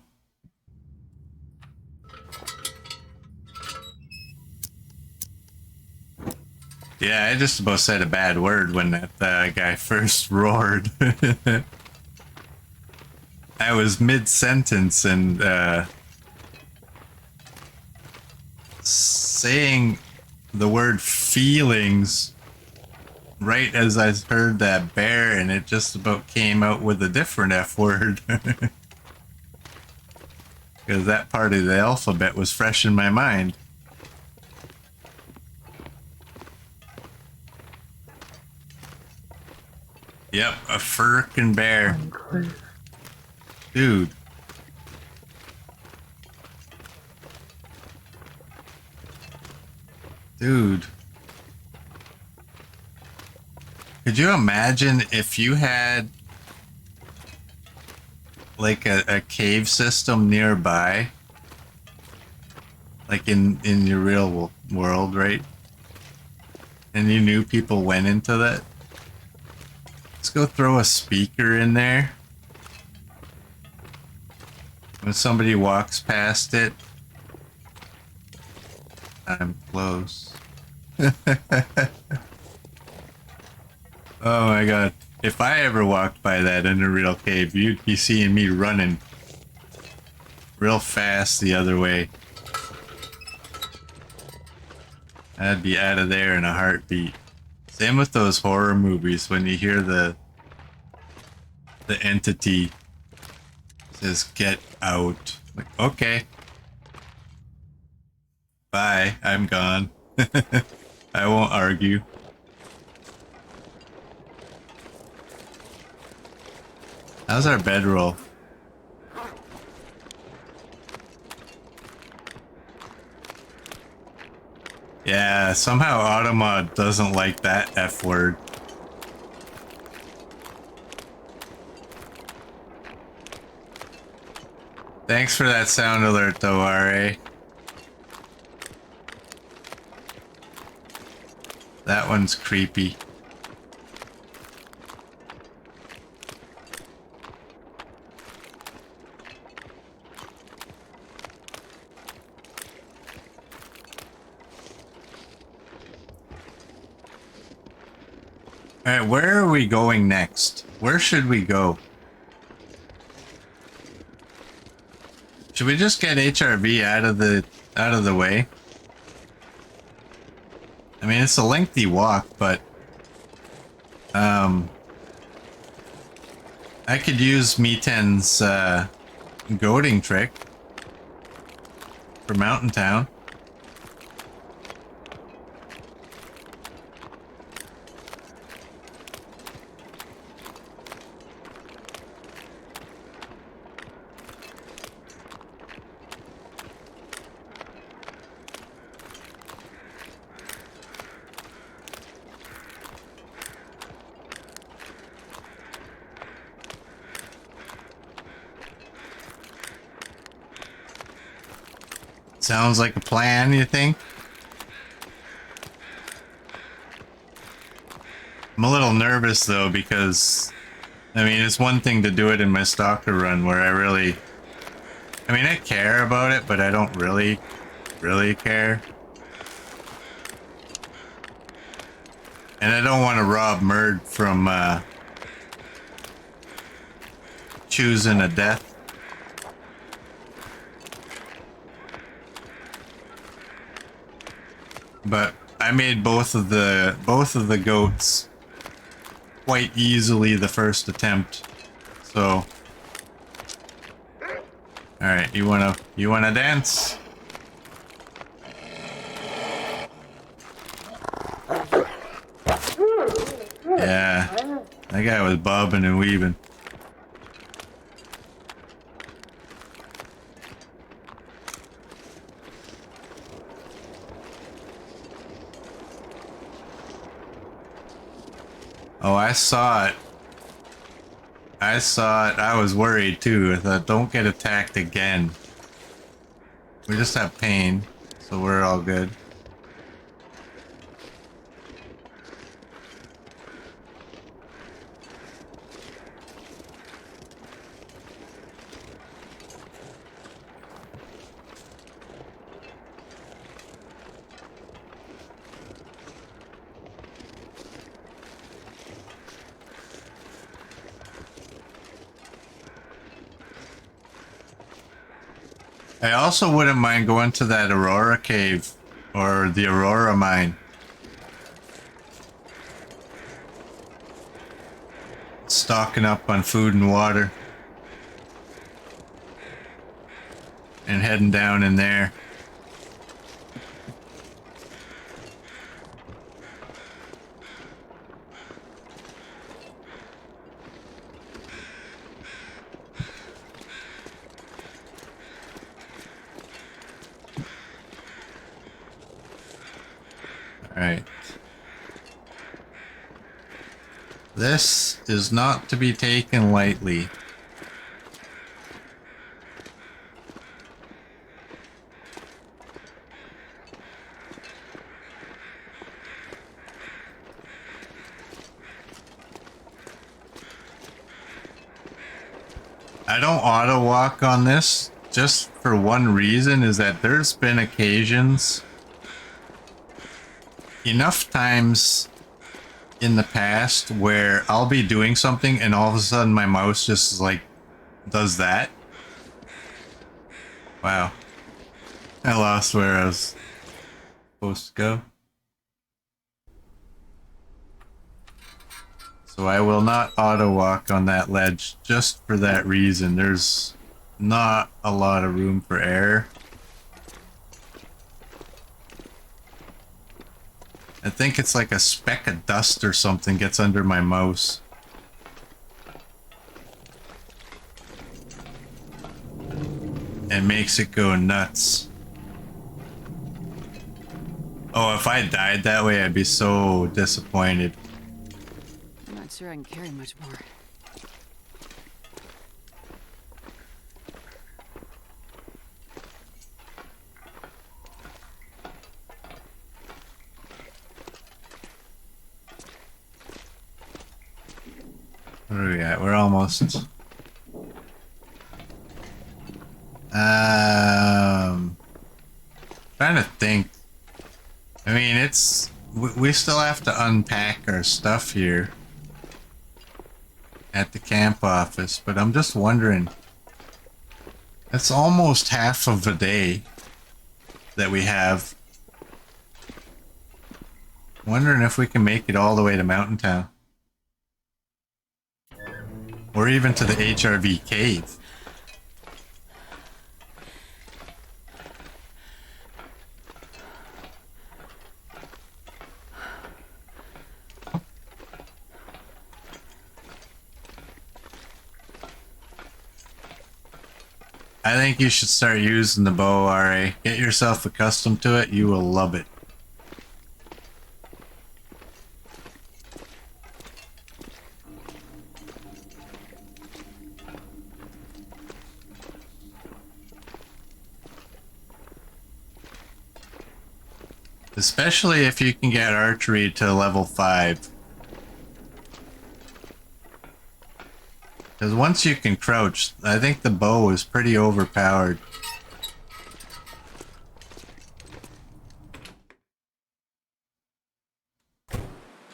Yeah, I just about said a bad word when that guy first roared. I was mid-sentence and saying the word feelings right as I heard that bear, and it just about came out with a different F word. Because that part of the alphabet was fresh in my mind. Yep, a frickin' bear. Dude. Dude. Could you imagine if you had like a cave system nearby? Like in your real world, right? And you knew people went into that? Let's go throw a speaker in there. When somebody walks past it, I'm close. Oh my god. If I ever walked by that in a real cave, you'd be seeing me running real fast the other way. I'd be out of there in a heartbeat. Same with those horror movies when you hear the entity says get out. Like, okay. Bye, I'm gone. I won't argue. How's our bedroll? Yeah, somehow Automod doesn't like that F word. Thanks for that sound alert though, RA. That one's creepy. Alright, where are we going next? Where should we go? Should we just get HRV out of the way? I mean, it's a lengthy walk, but I could use Meten's goading trick for Mountain Town. Sounds like a plan, you think? I'm a little nervous though because, I mean, it's one thing to do it in my stalker run where I mean, I care about it, but I don't really care. And I don't want to rob Murd from choosing a death. But I made both of the goats quite easily the first attempt. So, all right, you wanna dance? Yeah, that guy was bobbing and weaving. Oh, I saw it. I saw it. I was worried too. I thought, don't get attacked again. We just have pain, so we're all good. I also wouldn't mind going to that Aurora cave or the Aurora mine. Stocking up on food and water. And heading down in there. Alright. This is not to be taken lightly. I don't auto walk on this just for one reason, is that there's been occasions, enough times in the past where I'll be doing something and all of a sudden my mouse just like does that. Wow. I lost where I was supposed to go. So I will not auto walk on that ledge just for that reason. There's not a lot of room for error. I think it's like a speck of dust or something gets under my mouse. And makes it go nuts. Oh, if I died that way, I'd be so disappointed. I'm not sure I can carry much more. What are we at? We're almost... Trying to think. I mean, it's... We still have to unpack our stuff here at the camp office, but I'm just wondering... It's almost half of a day that we have. Wondering if we can make it all the way to Mountain Town. Or even to the HRV cave. I think you should start using the bow, RA. Get yourself accustomed to it. You will love it. Especially if you can get archery to level 5. Because once you can crouch, I think the bow is pretty overpowered.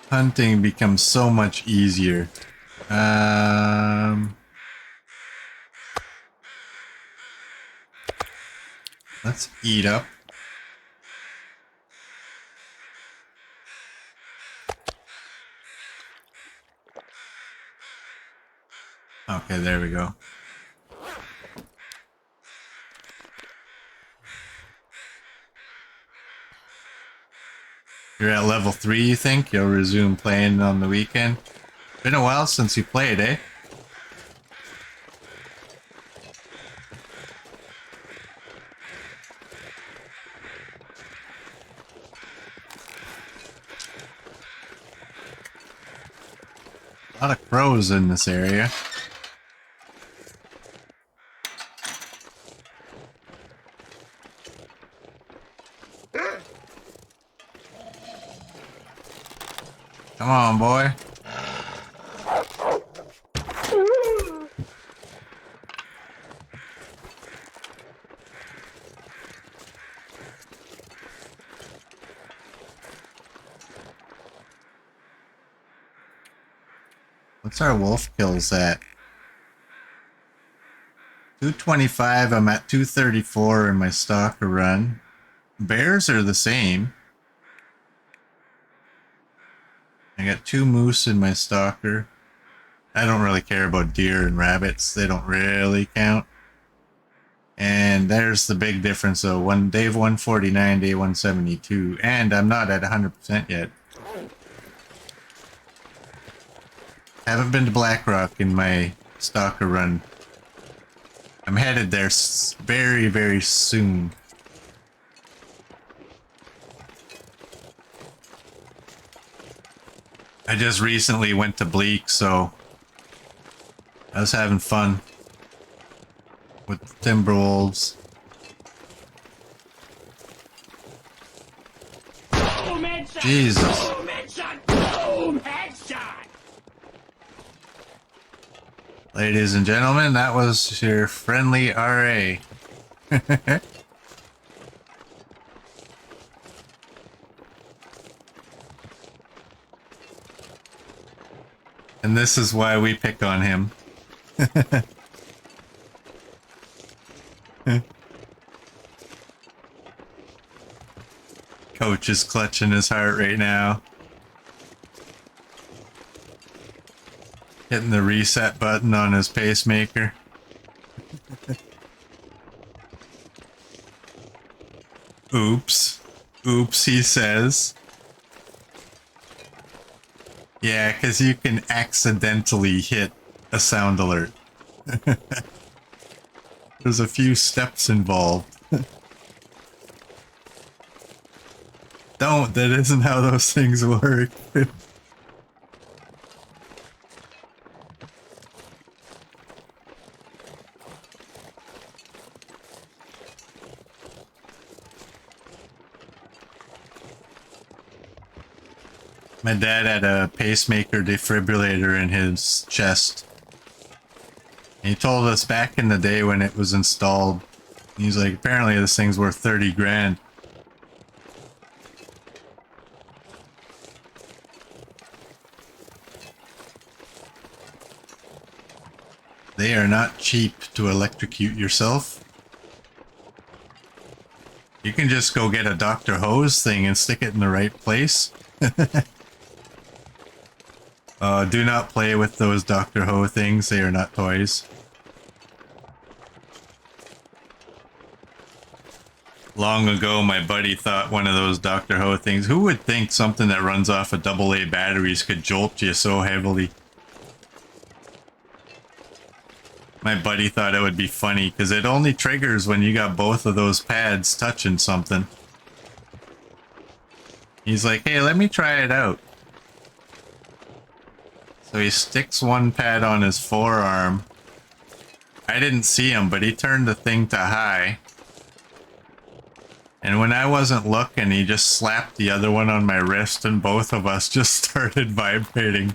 Hunting becomes so much easier. Let's eat up. Okay, there we go. You're at level 3, you think? You'll resume playing on the weekend? Been a while since you played, eh? A lot of crows in this area. Come on, boy. What's our wolf kills at? 225, I'm at 234 in my stalker run. Bears are the same. I got 2 moose in my stalker. I don't really care about deer and rabbits. They don't really count. And there's the big difference though. Day 149, day 172. And I'm not at 100% yet. Haven't been to Blackrock in my stalker run. I'm headed there very, very soon. I just recently went to Bleak, so I was having fun with the Timberwolves. Boom, headshot. Jesus. Boom, headshot. Boom, headshot. Ladies and gentlemen, that was your friendly RA. And this is why we pick on him. Coach is clutching his heart right now. Hitting the reset button on his pacemaker. Oops. Oops, he says. Yeah, because you can accidentally hit a sound alert. There's a few steps involved. Don't, that isn't how those things work. My dad had a pacemaker defibrillator in his chest. And he told us back in the day when it was installed, he's like, apparently this thing's worth 30 grand. They are not cheap to electrocute yourself. You can just go get a Dr. Hose thing and stick it in the right place. Do not play with those Dr. Ho things, they are not toys. Long ago, my buddy thought one of those Dr. Ho things, who would think something that runs off of AA batteries could jolt you so heavily? My buddy thought it would be funny, because it only triggers when you got both of those pads touching something. He's like, hey, let me try it out. So he sticks one pad on his forearm. I didn't see him, but he turned the thing to high. And when I wasn't looking, he just slapped the other one on my wrist and both of us just started vibrating.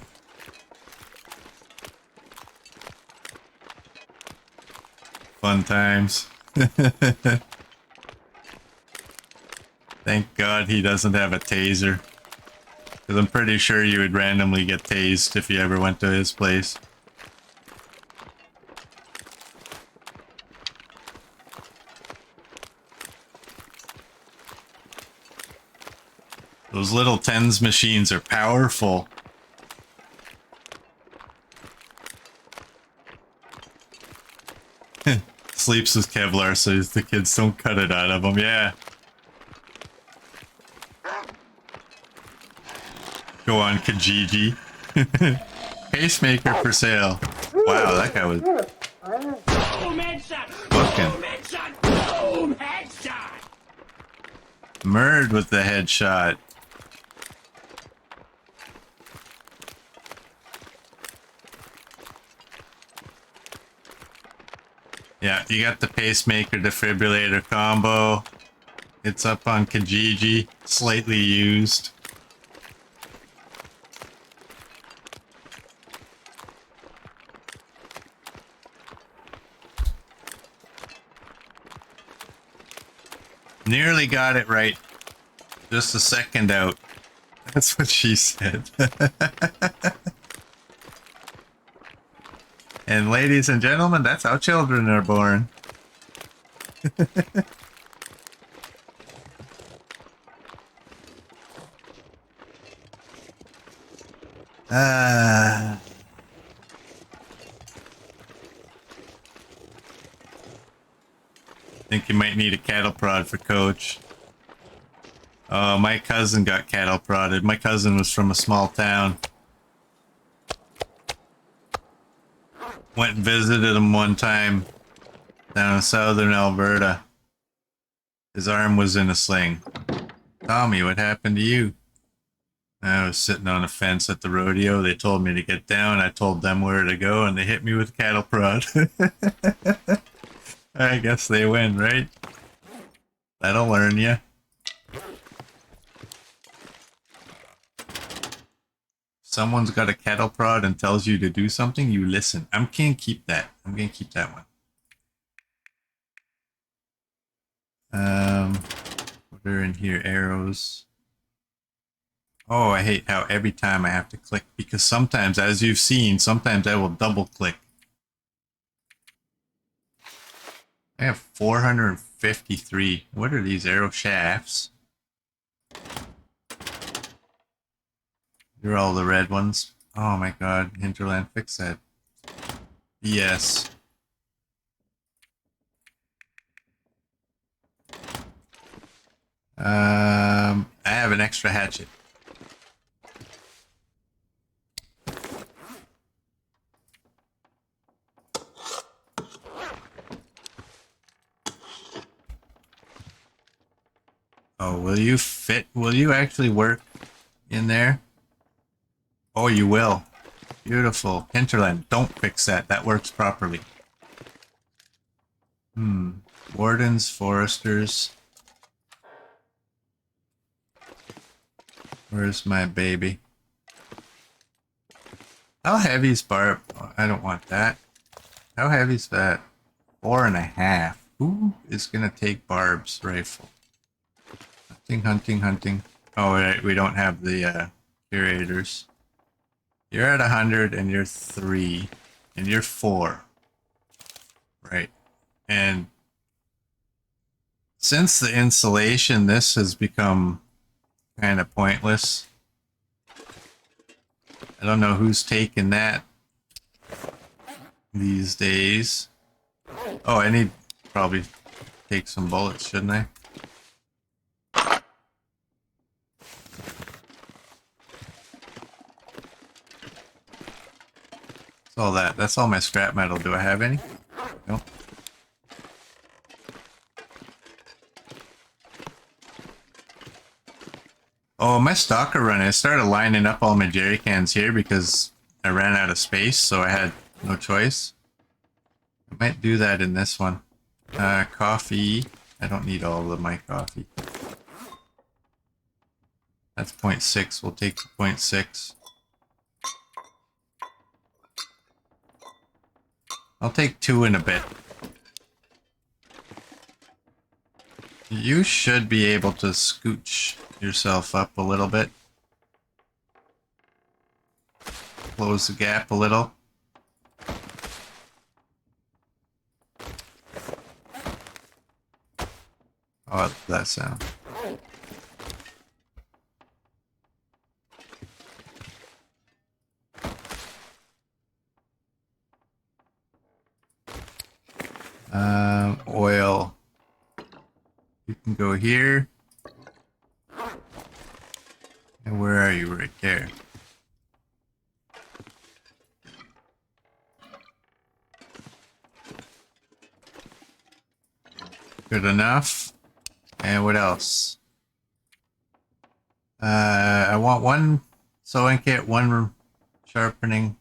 Fun times. Thank God he doesn't have a taser. Because I'm pretty sure you would randomly get tased if you ever went to his place. Those little tens machines are powerful. Sleeps with Kevlar so the kids don't cut it out of him, yeah. Go on, Kijiji. Pacemaker for sale. Wow, that guy was Boom headshot. looking. Boom headshot. Boom headshot. Murd with the headshot. Yeah, you got the pacemaker defibrillator combo. It's up on Kijiji. Slightly used. Nearly got it right. Just a second out. That's what she said. And ladies and gentlemen, that's how children are born. Ah. Think you might need a cattle prod for Coach. Oh, my cousin got cattle prodded. My cousin was from a small town. Went and visited him one time down in southern Alberta. His arm was in a sling. Tommy, what happened to you? I was sitting on a fence at the rodeo. They told me to get down. I told them where to go, and they hit me with a cattle prod. I guess they win, right? That'll learn you. Someone's got a cattle prod and tells you to do something, you listen. I'm gonna keep that. I'm gonna keep that one. What are in here? Arrows. Oh, I hate how every time I have to click, because sometimes, as you've seen, sometimes I will double click. I have 453. What are these arrow shafts? You're all the red ones. Oh my god, Hinterland, fix that. Yes. I have an extra hatchet. Oh, will you fit? Will you actually work in there? Oh, you will. Beautiful. Hinterland, don't fix that. That works properly. Wardens, foresters. Where's my baby? How heavy's barb? Oh, I don't want that. How heavy's that? 4.5. Who is gonna take Barb's rifle? Hunting, hunting, hunting. Oh, right, we don't have the curators. You're at 100 and you're 3. And you're 4. Right. And since the insulation, this has become kind of pointless. I don't know who's taking that these days. Oh, I need to probably take some bullets, shouldn't I? That's all that. That's all my scrap metal. Do I have any? No. Oh, my stalker run. I started lining up all my jerry cans here because I ran out of space, so I had no choice. I might do that in this one. Coffee. I don't need all of my coffee. That's 0.6. We'll take the 0.6. I'll take 2 in a bit. You should be able to scooch yourself up a little bit. Close the gap a little. Oh, that sound. Oil. You can go here. And where are you? Right there. Good enough. And what else? I want one sewing kit, one sharpening.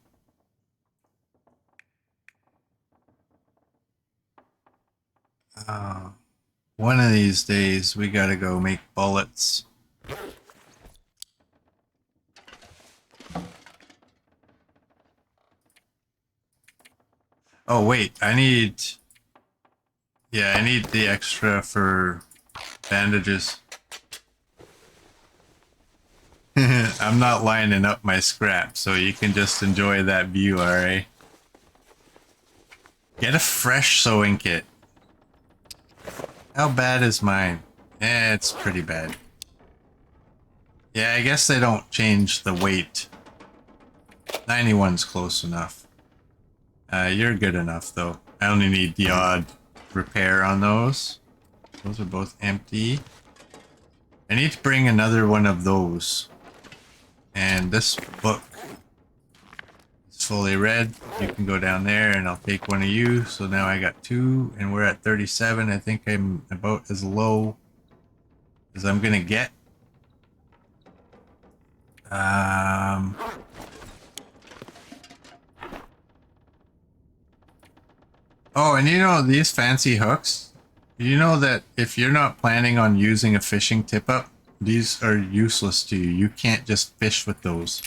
One of these days we gotta go make bullets. Oh wait, I need... Yeah, I need the extra for bandages. I'm not lining up my scrap, so you can just enjoy that view, alright? Get a fresh sewing kit. How bad is mine? Eh, it's pretty bad. Yeah, I guess they don't change the weight. 91's close enough. You're good enough, though. I only need the odd repair on those. Those are both empty. I need to bring another one of those. And this book is fully read. You can go down there and I'll take one of you. So now I got 2 and we're at 37. I think I'm about as low as I'm gonna get. Oh, and you know these fancy hooks? You know that if you're not planning on using a fishing tip-up, these are useless to you. You can't just fish with those.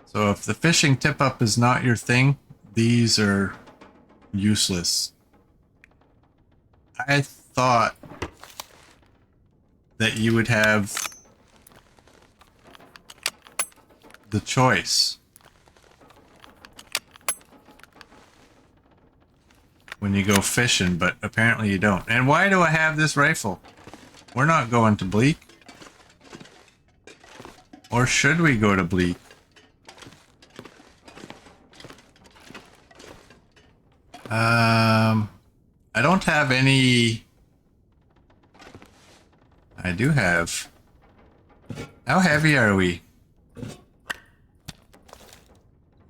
So if the fishing tip-up is not your thing, these are useless. I thought that you would have the choice when you go fishing, but apparently you don't. And why do I have this rifle? We're not going to Bleak. Or should we go to Bleak? I don't have any... I do have... How heavy are we?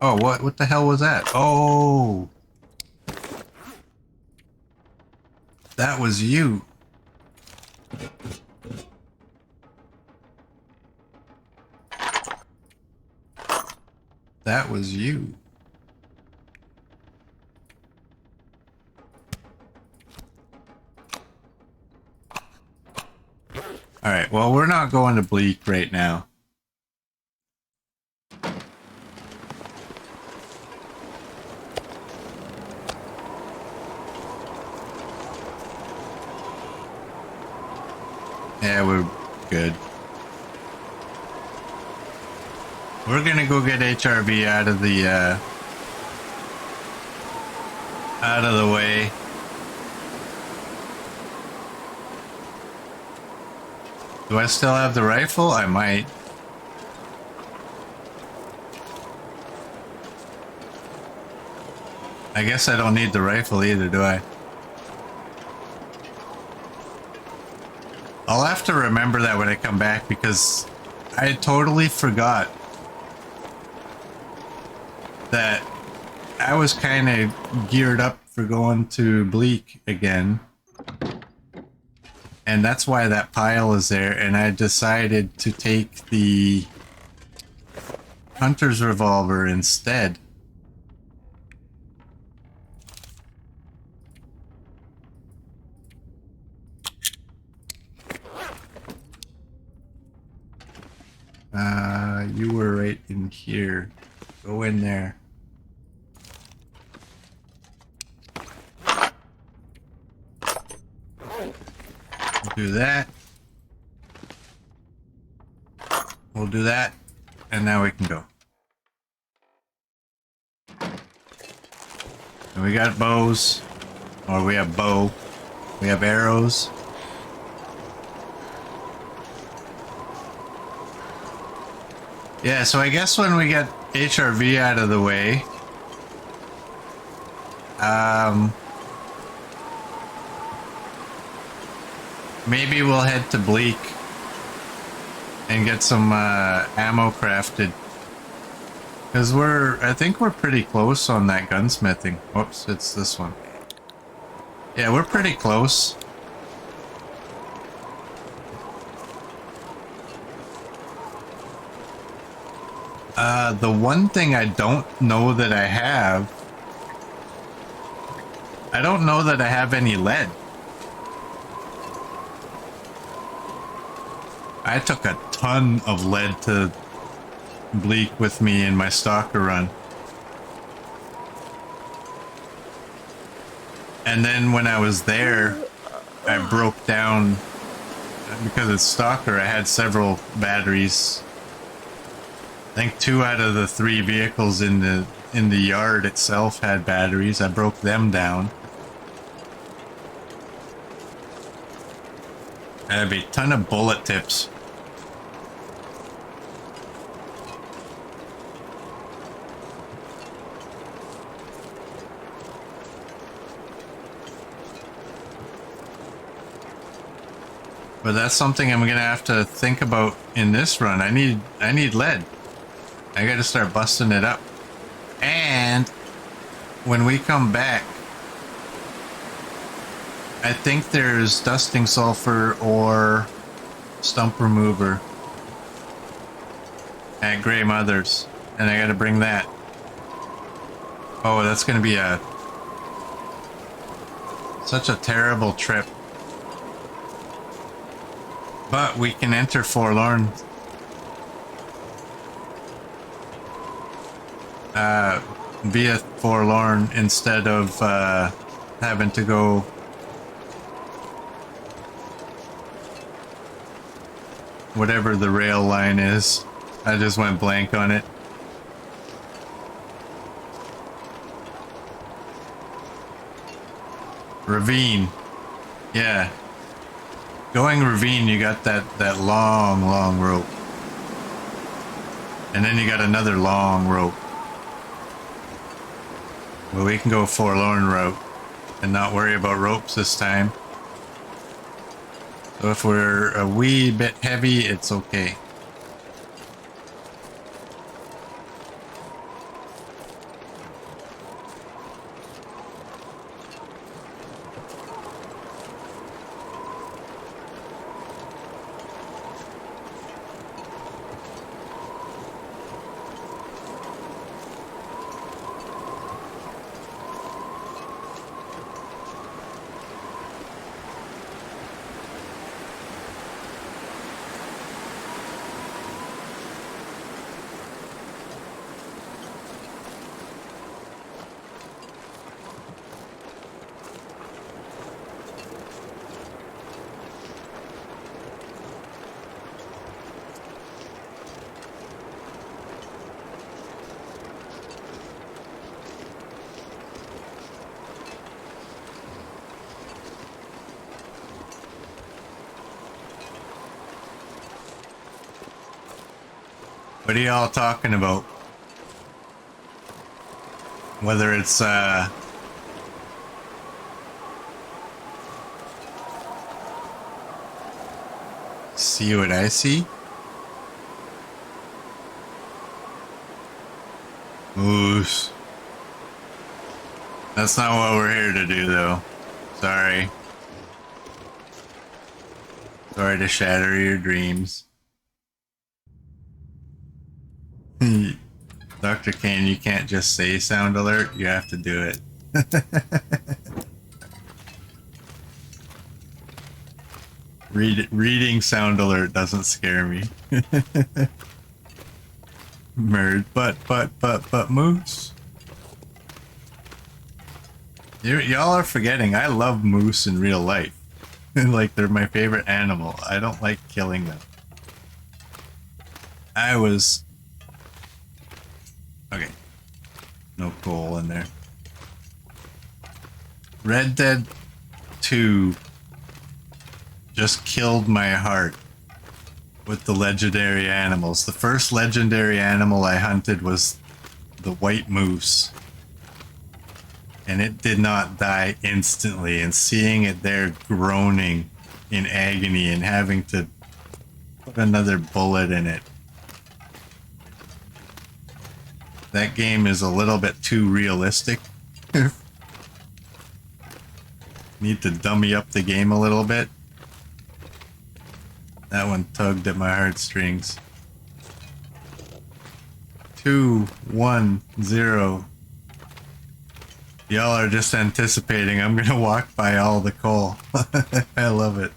Oh, what the hell was that? Oh! That was you. That was you. Alright, well, we're not going to Bleak right now. Yeah, we're good. We're gonna go get HRV out of the way. Do I still have the rifle? I might. I guess I don't need the rifle either, do I? I'll have to remember that when I come back because I totally forgot that I was kind of geared up for going to Bleak again. And that's why that pile is there, and I decided to take the hunter's revolver instead. You were right in here. Go in there. We'll do that. We'll do that. And now we can go. And we got bows. Or we have bow. We have arrows. Yeah, so I guess when we get HRV out of the way, maybe we'll head to Bleak and get some ammo crafted. Because I think we're pretty close on that gunsmithing. Whoops, it's this one. Yeah, we're pretty close. The one thing I don't know that I have, I don't know that I have any lead. I took a ton of lead to Bleak with me in my stalker run. And then when I was there, I broke down, because it's stalker, I had several batteries. I think 2 out of the 3 vehicles in the yard itself had batteries. I broke them down. I have a ton of bullet tips. But that's something I'm gonna have to think about in this run. I need lead. I gotta start busting it up. And when we come back, I think there's dusting sulfur or stump remover at Grey Mother's, and I gotta bring that. Oh, that's gonna be such a terrible trip. But we can enter Forlorn via Forlorn instead of having to go whatever the rail line is. I just went blank on it. Ravine. Yeah. Going ravine, you got that long rope. And then you got another long rope. Well, we can go Forlorn route and not worry about ropes this time. So if we're a wee bit heavy, it's okay. What are y'all talking about? Whether it's see what I see? Moose. That's not what we're here to do, though. Sorry. Sorry to shatter your dreams. Dr. Kane, you can't just say sound alert, you have to do it. Reading sound alert doesn't scare me. Merge, but moose. Y'all are forgetting, I love moose in real life. Like they're my favorite animal. I don't like killing them. I was... Okay. No coal in there. Red Dead 2 just killed my heart with the legendary animals. The first legendary animal I hunted was the white moose. And it did not die instantly. And seeing it there groaning in agony and having to put another bullet in it. That game is a little bit too realistic. Need to dummy up the game a little bit. That one tugged at my heartstrings. 2, 1, 0. Y'all are just anticipating I'm gonna walk by all the coal. I love it.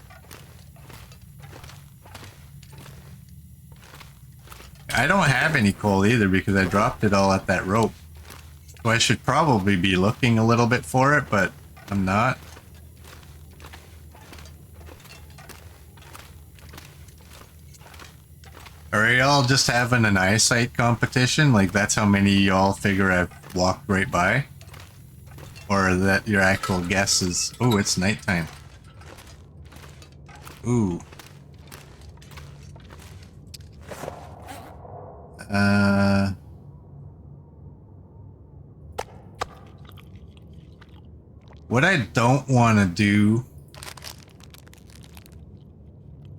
I don't have any coal either because I dropped it all at that rope. So I should probably be looking a little bit for it, but I'm not. Are y'all just having an eyesight competition? Like that's how many y'all figure I've walked right by? Or that your actual guess is... Oh, it's nighttime. Ooh. What I don't want to do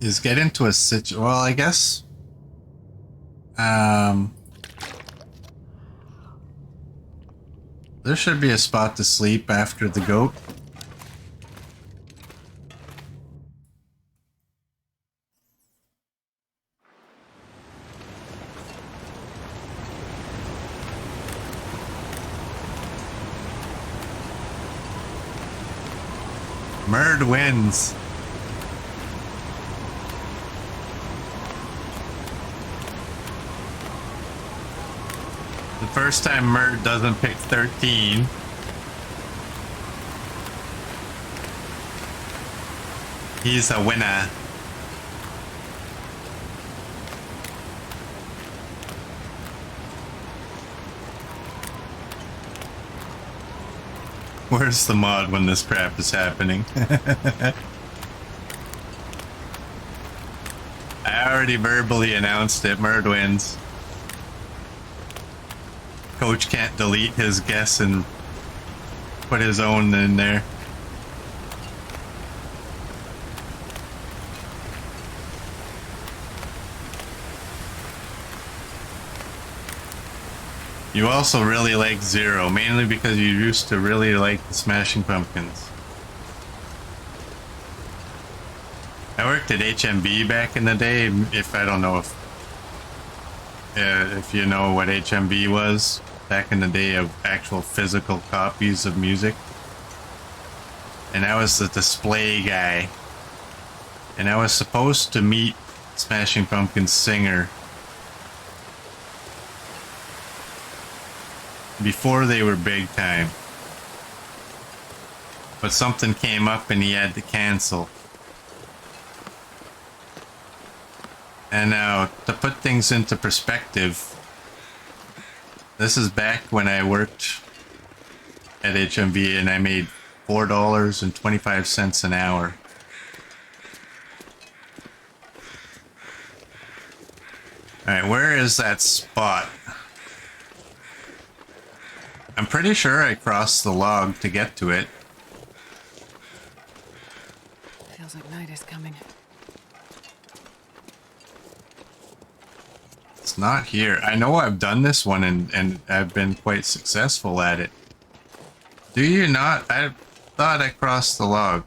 is get into a situation... Well, I guess... There should be a spot to sleep after the goat. Murd wins. The first time Murd doesn't pick 13. He's a winner. Where's the mod when this crap is happening? I already verbally announced it. Murd wins. Coach can't delete his guess and put his own in there. You also really like Zero, mainly because you used to really like the Smashing Pumpkins. I worked at HMB back in the day. If I don't know if you know what HMB was, back in the day of actual physical copies of music. And I was the display guy. And I was supposed to meet Smashing Pumpkins singer before they were big time. But something came up and he had to cancel. And now, to put things into perspective, this is back when I worked at HMV and I made $4.25 an hour. Alright, where is that spot? I'm pretty sure I crossed the log to get to it. Feels like night is coming. It's not here. I know I've done this one and I've been quite successful at it. Do you not? I thought I crossed the log.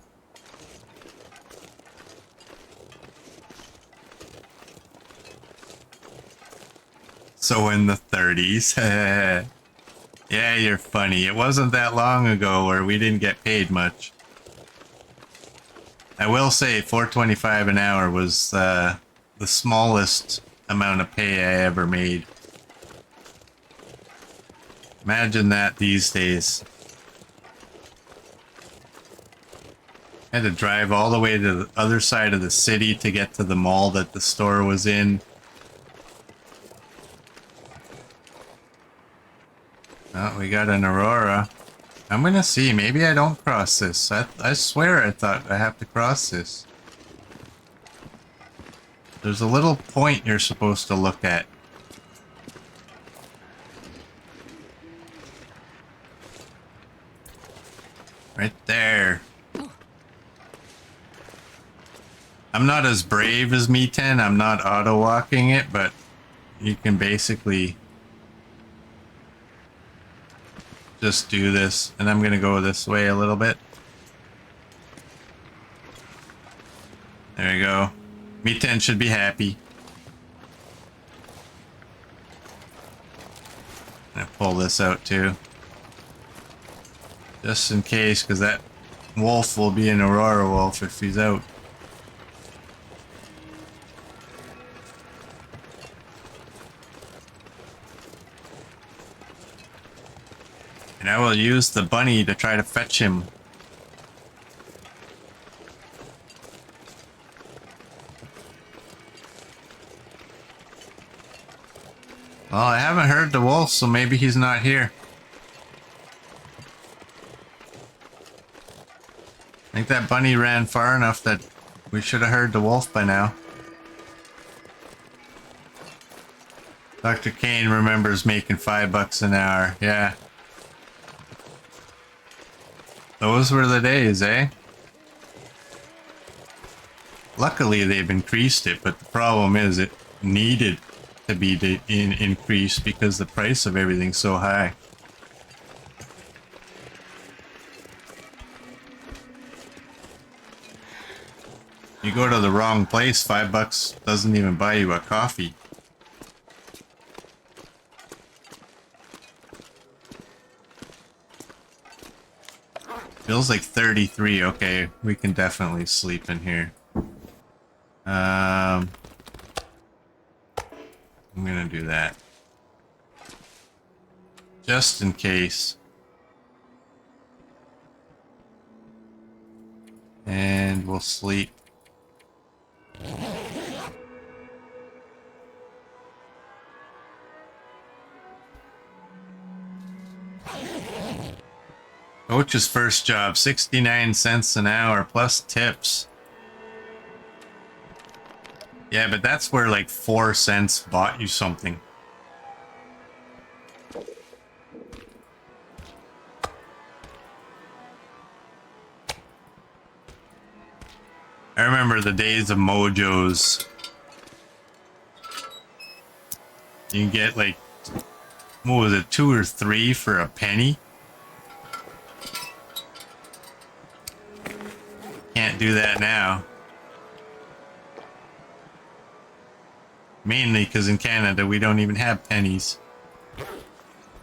So in the 30s. Yeah, you're funny. It wasn't that long ago where we didn't get paid much. I will say $4.25 an hour was the smallest amount of pay I ever made. Imagine that these days. I had to drive all the way to the other side of the city to get to the mall that the store was in. Oh, we got an Aurora. I'm gonna see. Maybe I don't cross this. I swear I thought I have to cross this. There's a little point you're supposed to look at. Right there. I'm not as brave as Me 10. I'm not auto-walking it, but you can basically just do this. And I'm gonna go this way a little bit. There you go. Me 10 should be happy. I'm gonna pull this out too. Just in case, because that wolf will be an Aurora wolf if he's out. And I will use the bunny to try to fetch him. Well, I haven't heard the wolf, so maybe he's not here. I think that bunny ran far enough that we should have heard the wolf by now. Dr. Kane remembers making $5 an hour. Yeah. Those were the days, eh? Luckily, they've increased it, but the problem is it needed to be increased because the price of everything's so high. You go to the wrong place, $5 doesn't even buy you a coffee. Feels like 33. Okay, we can definitely sleep in here. I'm gonna do that. Just in case. And we'll sleep. Coach's first job, 69 cents an hour plus tips. Yeah, but that's where like 4 cents bought you something. I remember the days of Mojos. You can get like, what was it, 2 or 3 for a penny? Can't do that now. Mainly because in Canada we don't even have pennies.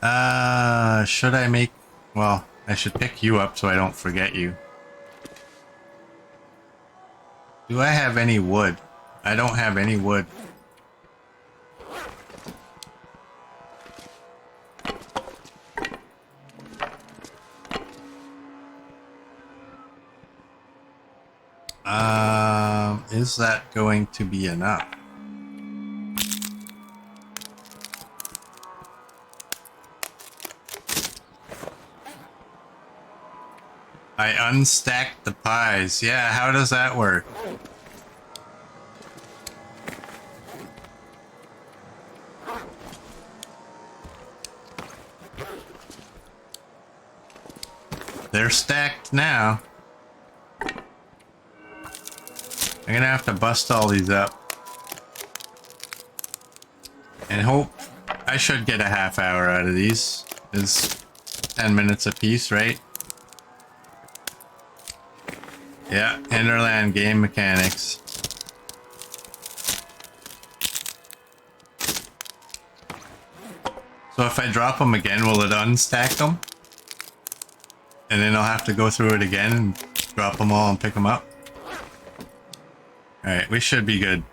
Should I make... Well, I should pick you up so I don't forget you. Do I have any wood? I don't have any wood. Is that going to be enough? I unstacked the pies. Yeah, how does that work? They're stacked now. I'm gonna have to bust all these up. And hope I should get a half hour out of these. It's 10 minutes a piece, right? Yeah, Hinterland game mechanics. So if I drop them again, will it unstack them? And then I'll have to go through it again and drop them all and pick them up? Alright, we should be good.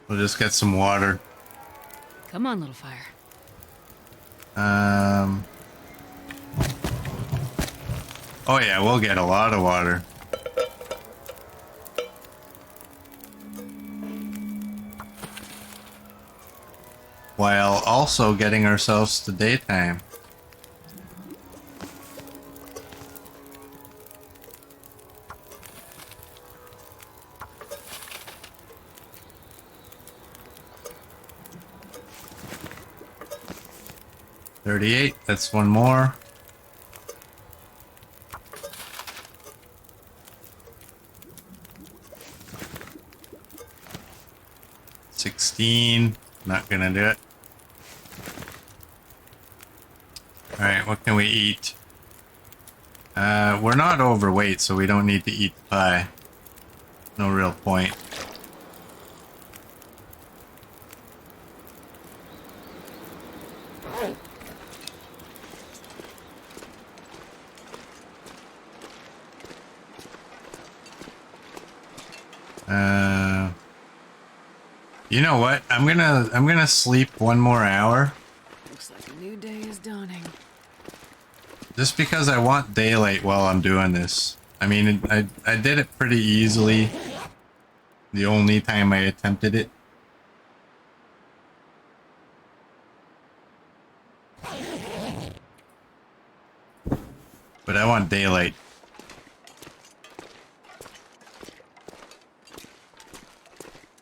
We'll just get some water. Come on, little fire. Um. Oh yeah, we'll get a lot of water. While also getting ourselves to daytime. $38, that's one more. $16, not gonna do it. Alright, what can we eat? We're not overweight, so we don't need to eat the pie. No real point. You know what? I'm gonna sleep one more hour. Looks like a new day is dawning. Just because I want daylight while I'm doing this. I mean, I did it pretty easily. The only time I attempted it. But I want daylight.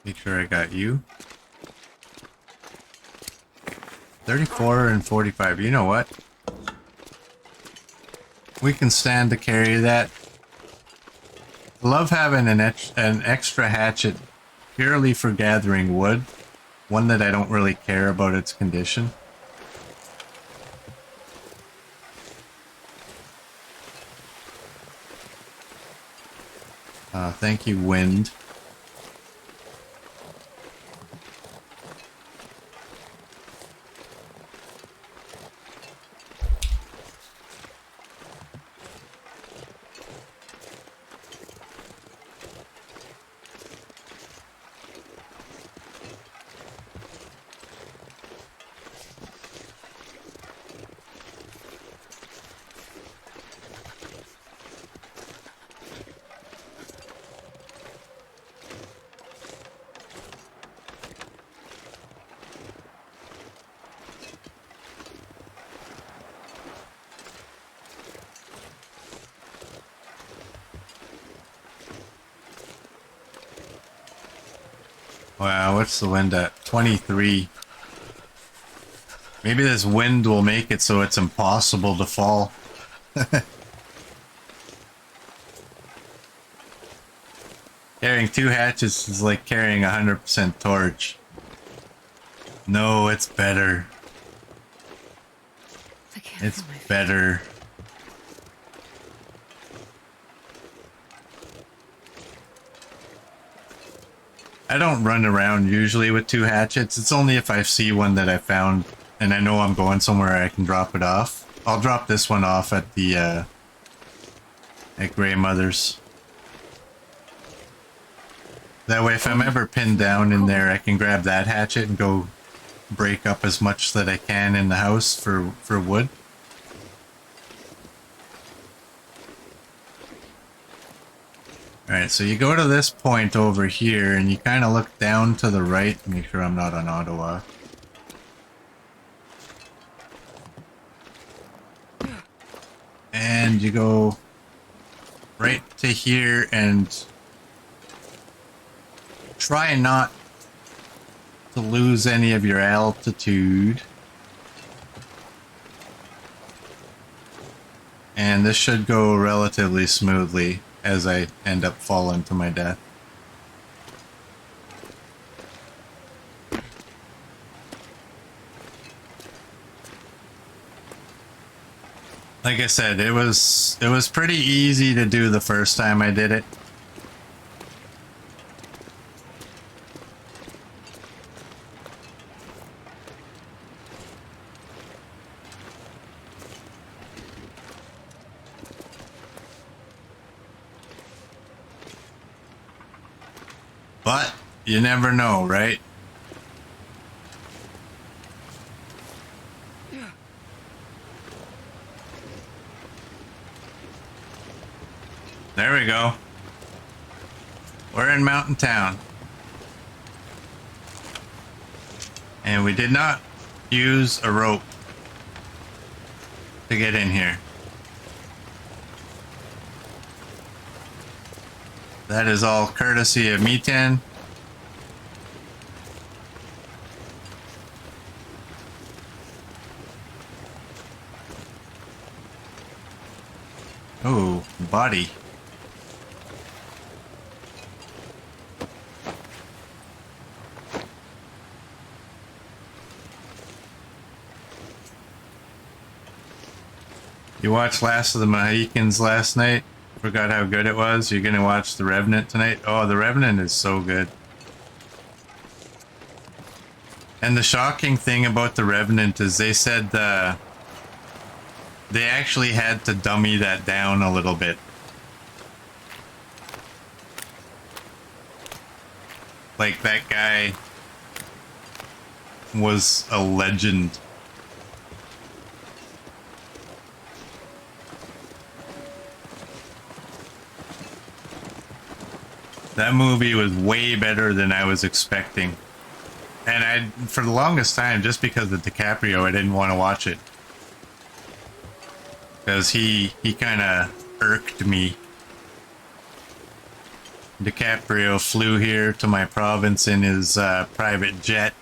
Make sure I got you. 34 and 45. You know what? We can stand to carry that. Love having an extra hatchet purely for gathering wood. One that I don't really care about its condition. Thank you, wind. Wow, what's the wind at? 23. Maybe this wind will make it so it's impossible to fall. Carrying 2 hatchets is like carrying 100% torch. No, it's better. It's better. I don't run around usually with 2 hatchets. It's only if I see one that I found and I know I'm going somewhere I can drop it off. I'll drop this one off at the at Grey Mother's. That way if I'm ever pinned down in there, I can grab that hatchet and go break up as much that I can in the house for wood. Alright, so you go to this point over here and you kind of look down to the right. Make sure I'm not on Ottawa. And you go right to here and try not to lose any of your altitude. And this should go relatively smoothly as I end up falling to my death. Like I said, it was pretty easy to do the first time I did it. But you never know, right? There we go. We're in Mountain Town. And we did not use a rope to get in here. That is all courtesy of Metan. Oh, body. You watched Last of the Mohicans last night? Forgot how good it was? You're gonna watch The Revenant tonight? Oh, The Revenant is so good. And the shocking thing about The Revenant is they said they actually had to dummy that down a little bit. Like, that guy was a legend. That movie was way better than I was expecting. And for the longest time, just because of DiCaprio, I didn't want to watch it. Because he kind of irked me. DiCaprio flew here to my province in his private jet.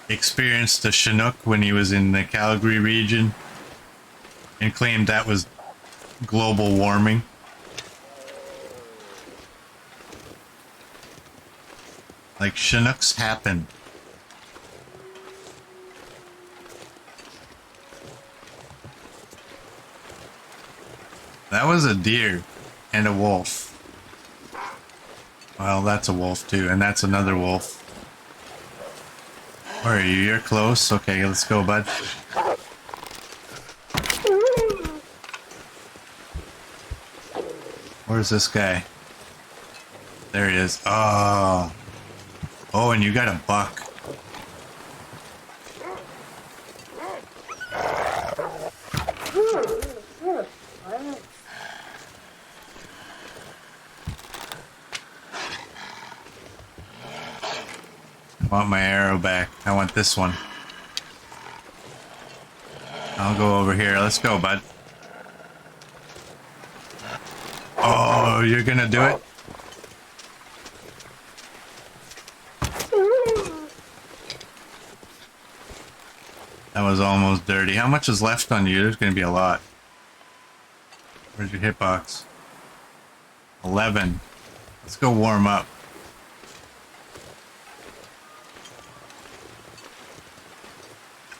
Experienced a Chinook when he was in the Calgary region. And claimed that was global warming. Like, Chinooks happen. That was a deer and a wolf. Well, that's a wolf too, and that's another wolf. Where are you? You're close? Okay, let's go, bud. Where's this guy? There he is. Oh. Oh, and you got a buck. I want my arrow back. I want this one. I'll go over here. Let's go, bud. Oh, you're gonna do it? That was almost dirty. How much is left on you? There's gonna be a lot. Where's your hitbox? 11. Let's go warm up.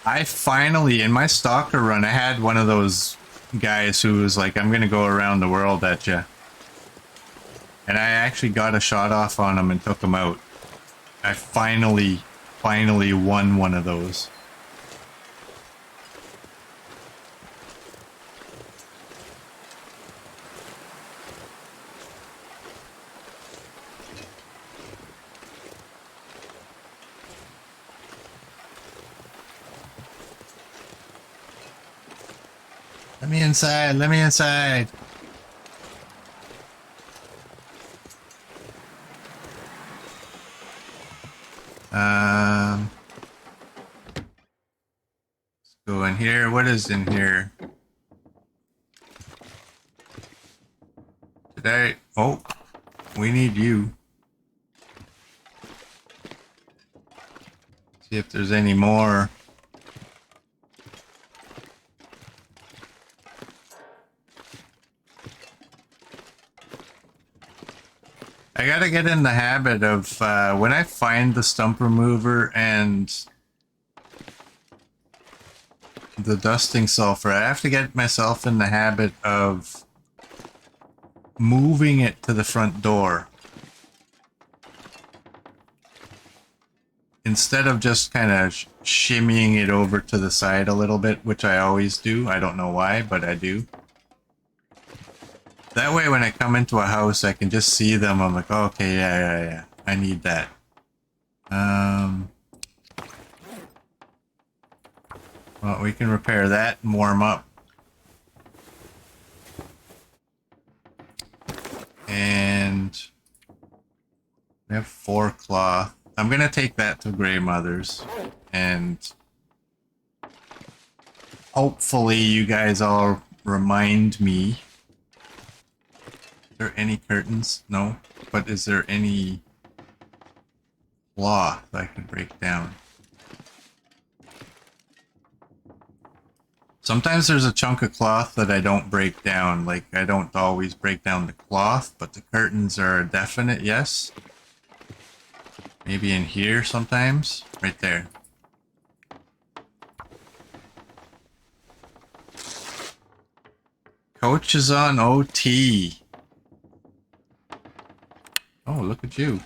I finally, in my stalker run, I had one of those guys who was like, I'm gonna go around the world at you. And I actually got a shot off on him and took him out. I finally won one of those. Let me inside, let me inside. Let's go in here. What is in here? Today, oh, we need you. See if there's any more. I gotta get in the habit of when I find the stump remover and the dusting sulfur, I have to get myself in the habit of moving it to the front door instead of just kind of shimmying it over to the side a little bit, which I always do. I don't know why, but I do. That way when I come into a house, I can just see them. I'm like, oh, okay, yeah. I need that. Well, we can repair that and warm up. And we have 4 cloth. I'm gonna take that to Grey Mother's, and hopefully you guys all remind me. Is there any curtains? No. But is there any cloth I can break down? Sometimes there's a chunk of cloth that I don't break down. Like, I don't always break down the cloth, but the curtains are a definite yes. Maybe in here sometimes. Right there. Coach is on OT. Oh, look at you.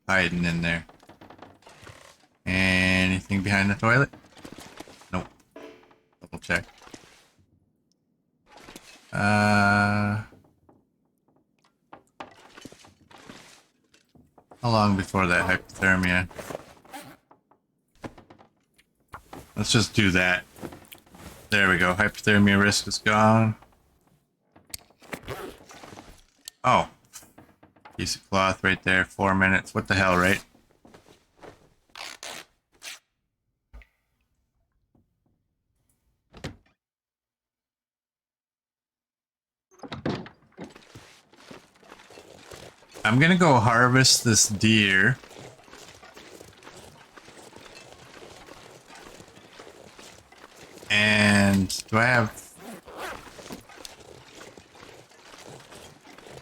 Hiding in there. Anything behind the toilet? Nope. Double check. How long before that hypothermia? Let's just do that. There we go. Hypothermia risk is gone. Oh. Piece of cloth right there. 4 minutes. What the hell, right? I'm gonna go harvest this deer. And do I have...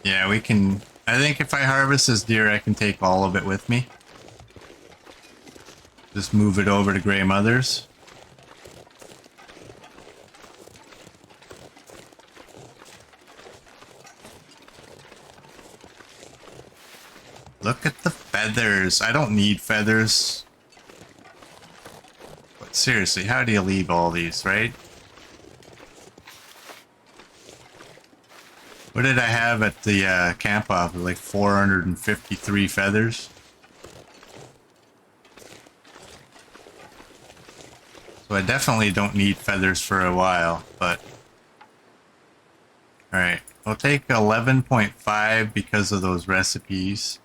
Yeah, we can... I think if I harvest this deer, I can take all of it with me. Just move it over to Grey Mother's. Look at the feathers. I don't need feathers. But seriously, how do you leave all these, right? What did I have at the camp off? Like 453 feathers. So I definitely don't need feathers for a while, but... Alright, we'll take 11.5 because of those recipes.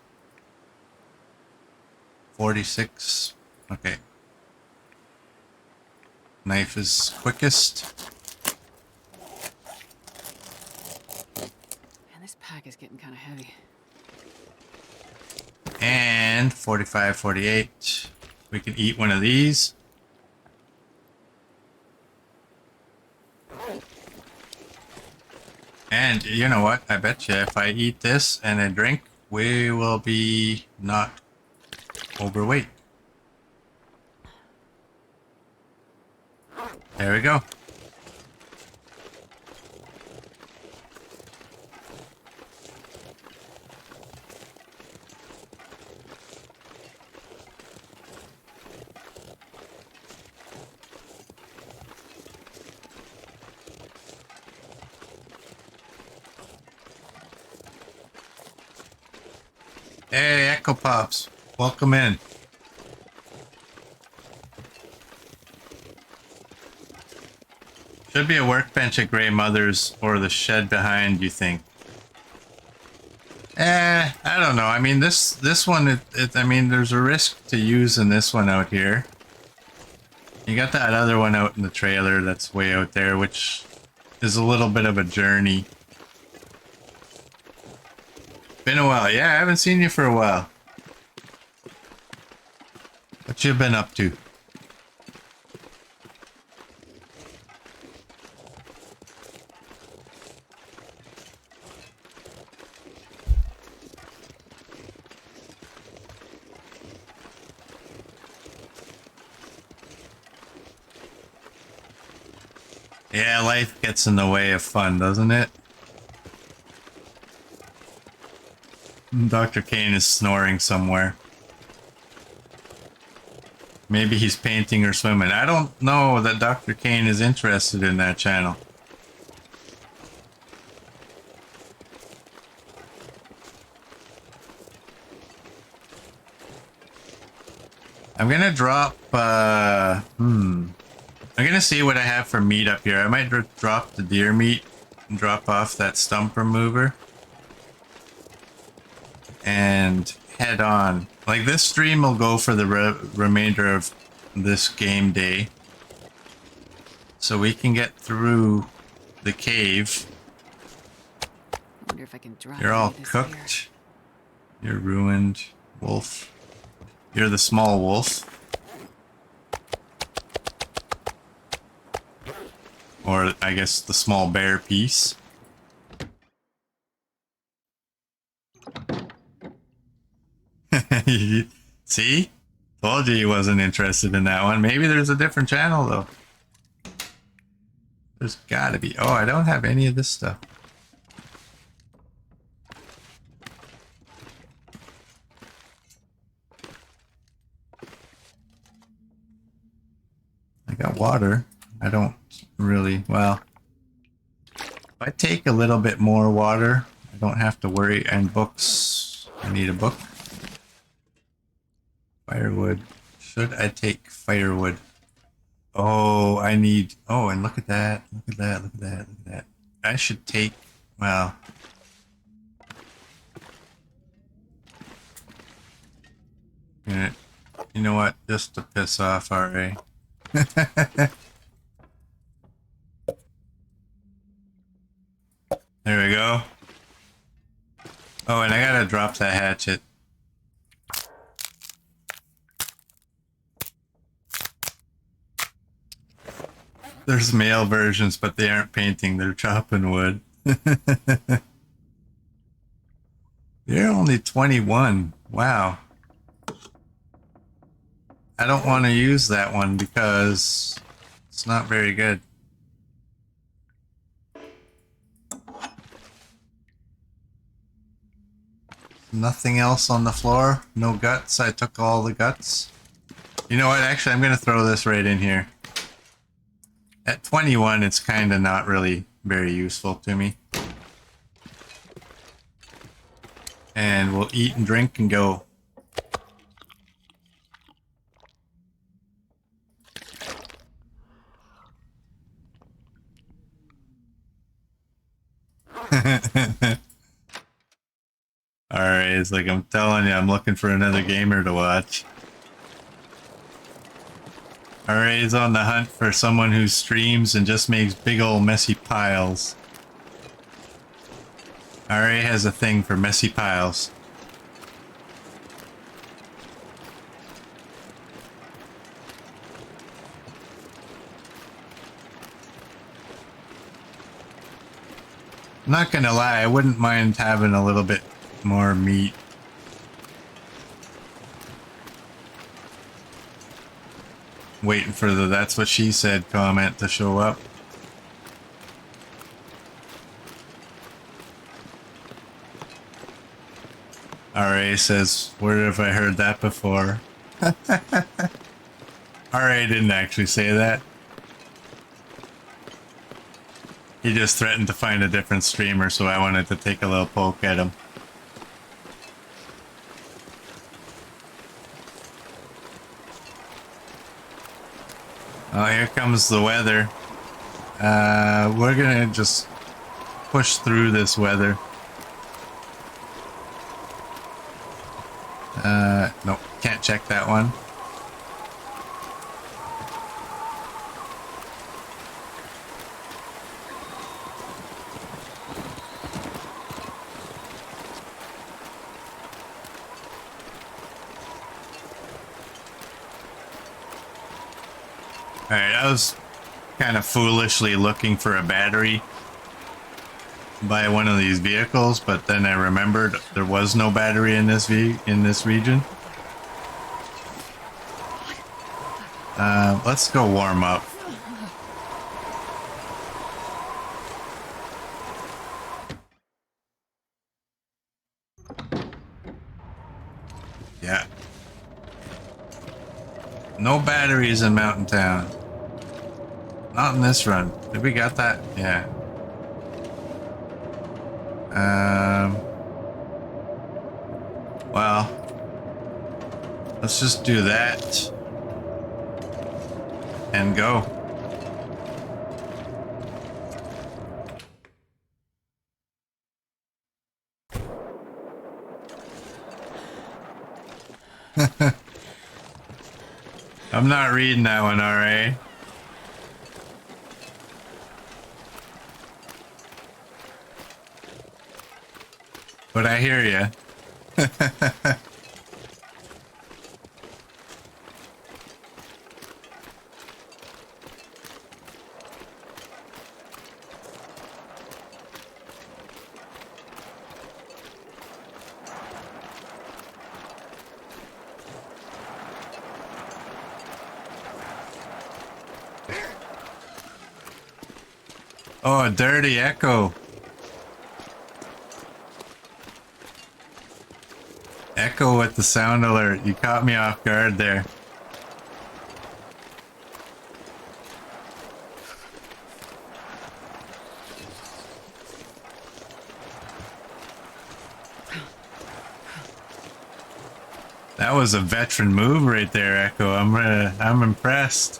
46. Okay. Knife is quickest. Man, this pack is getting kind of heavy. And 45, 48. We can eat one of these. And you know what? I bet you if I eat this and a drink, we will be not overweight. There we go. Hey, Echo Pops. Welcome in. Should be a workbench at Grey Mother's or the shed behind, you think? I don't know. I mean, this one, I mean, there's a risk to using this one out here. You got that other one out in the trailer that's way out there, which is a little bit of a journey. Been a while. Yeah, I haven't seen you for a while. What you been up to? Yeah, life gets in the way of fun, doesn't it? Dr. Kane is snoring somewhere. Maybe he's painting or swimming. I don't know that Dr. Kane is interested in that channel. I'm gonna drop, I'm gonna see what I have for meat up here. I might drop the deer meat drop off that stump remover and head on. Like, this stream will go for the remainder of this game day, so we can get through the cave. I wonder if I can dry You're all this cooked. You're ruined, wolf. You're the small wolf. Or, I guess, the small bear piece. See? Told you he wasn't interested in that one. Maybe there's a different channel, though. There's gotta be. Oh, I don't have any of this stuff. I got water. I don't really, well, if I take a little bit more water, I don't have to worry. And books, I need a book. Firewood. Should I take firewood? Oh, I need, oh, and look at that. Look at that, look at that, look at that. I should take, well, you know what? Just to piss off RA. There we go. Oh, and I gotta drop that hatchet. There's male versions, but they aren't painting, they're chopping wood. You're only 21. Wow. I don't want to use that one because it's not very good. Nothing else on the floor? No guts? I took all the guts. You know what? Actually, I'm going to throw this right in here. At 21, it's kind of not really very useful to me. And we'll eat and drink and go. Alright, it's like I'm telling you, I'm looking for another gamer to watch. Alright, he's on the hunt for someone who streams and just makes big old messy piles. Alright, has a thing for messy piles. I'm not gonna lie, I wouldn't mind having a little bit more meat. Waiting for the "that's what she said" comment to show up. RA says, where have I heard that before? RA didn't actually say that. He just threatened to find a different streamer, so I wanted to take a little poke at him. Oh, here comes the weather. We're gonna just push through this weather. Nope, can't check that one. Alright, I was kind of foolishly looking for a battery by one of these vehicles, but then I remembered there was no battery in this region. Let's go warm up. Yeah. No batteries in Mountain Town. Not in this run. Did we got that? Yeah. Well, let's just do that and go. I'm not reading that one, alright? But I hear ya. Oh, a dirty echo. Echo with the sound alert. You caught me off guard there. That was a veteran move right there, Echo. I'm impressed.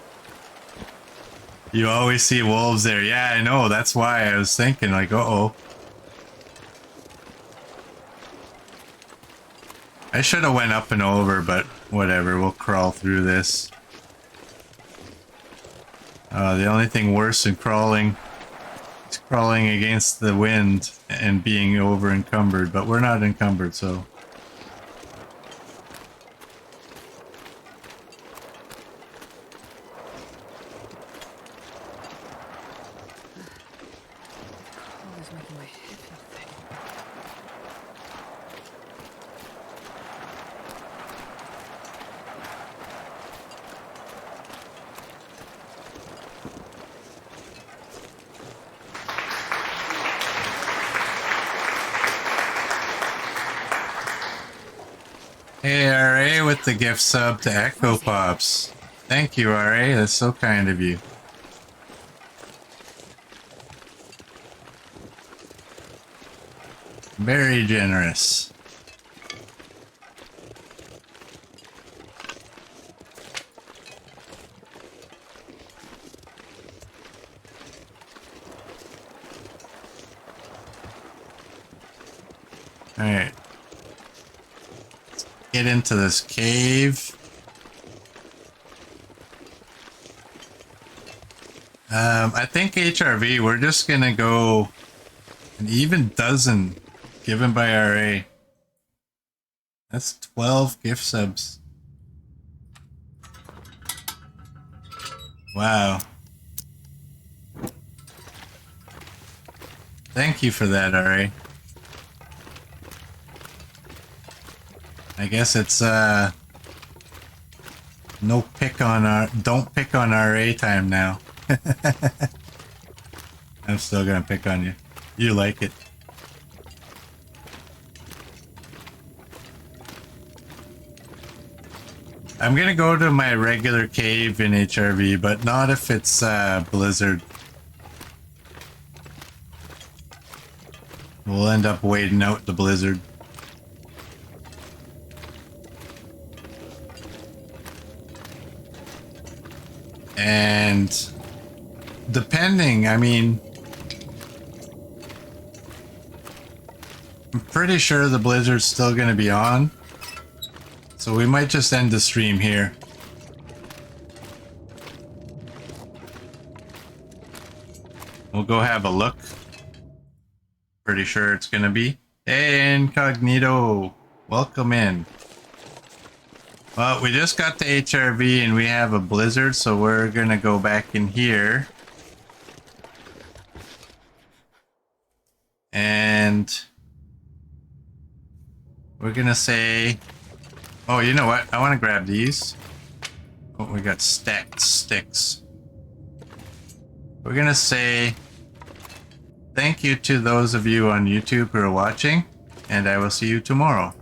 You always see wolves there. Yeah, I know. That's why I was thinking, like, uh-oh. I should have went up and over, but whatever. We'll crawl through this. The only thing worse than crawling is crawling against the wind and being over encumbered, but we're not encumbered, so... Cold is making my head feel thick. Hey, RA with the gift sub to Echo Pops. Thank you, RA. That's so kind of you. Very generous. Alright. Let's get into this cave. I think HRV, we're just gonna go an even dozen given by RA. That's 12 gift subs. Wow. Thank you for that, RA. I guess it's no pick on our don't pick on RA time now. I'm still gonna pick on you. You like it. I'm gonna go to my regular cave in HRV, but not if it's blizzard. We'll end up waiting out the blizzard. And depending, I mean, I'm pretty sure the blizzard's still gonna be on. So we might just end the stream here. We'll go have a look. Pretty sure it's gonna be. Hey, Incognito! Welcome in. Well, we just got the HRV and we have a blizzard, so we're gonna go back in here. And we're gonna say, oh, you know what? I want to grab these. Oh, we got stacked sticks. We're gonna say thank you to those of you on YouTube who are watching, and I will see you tomorrow.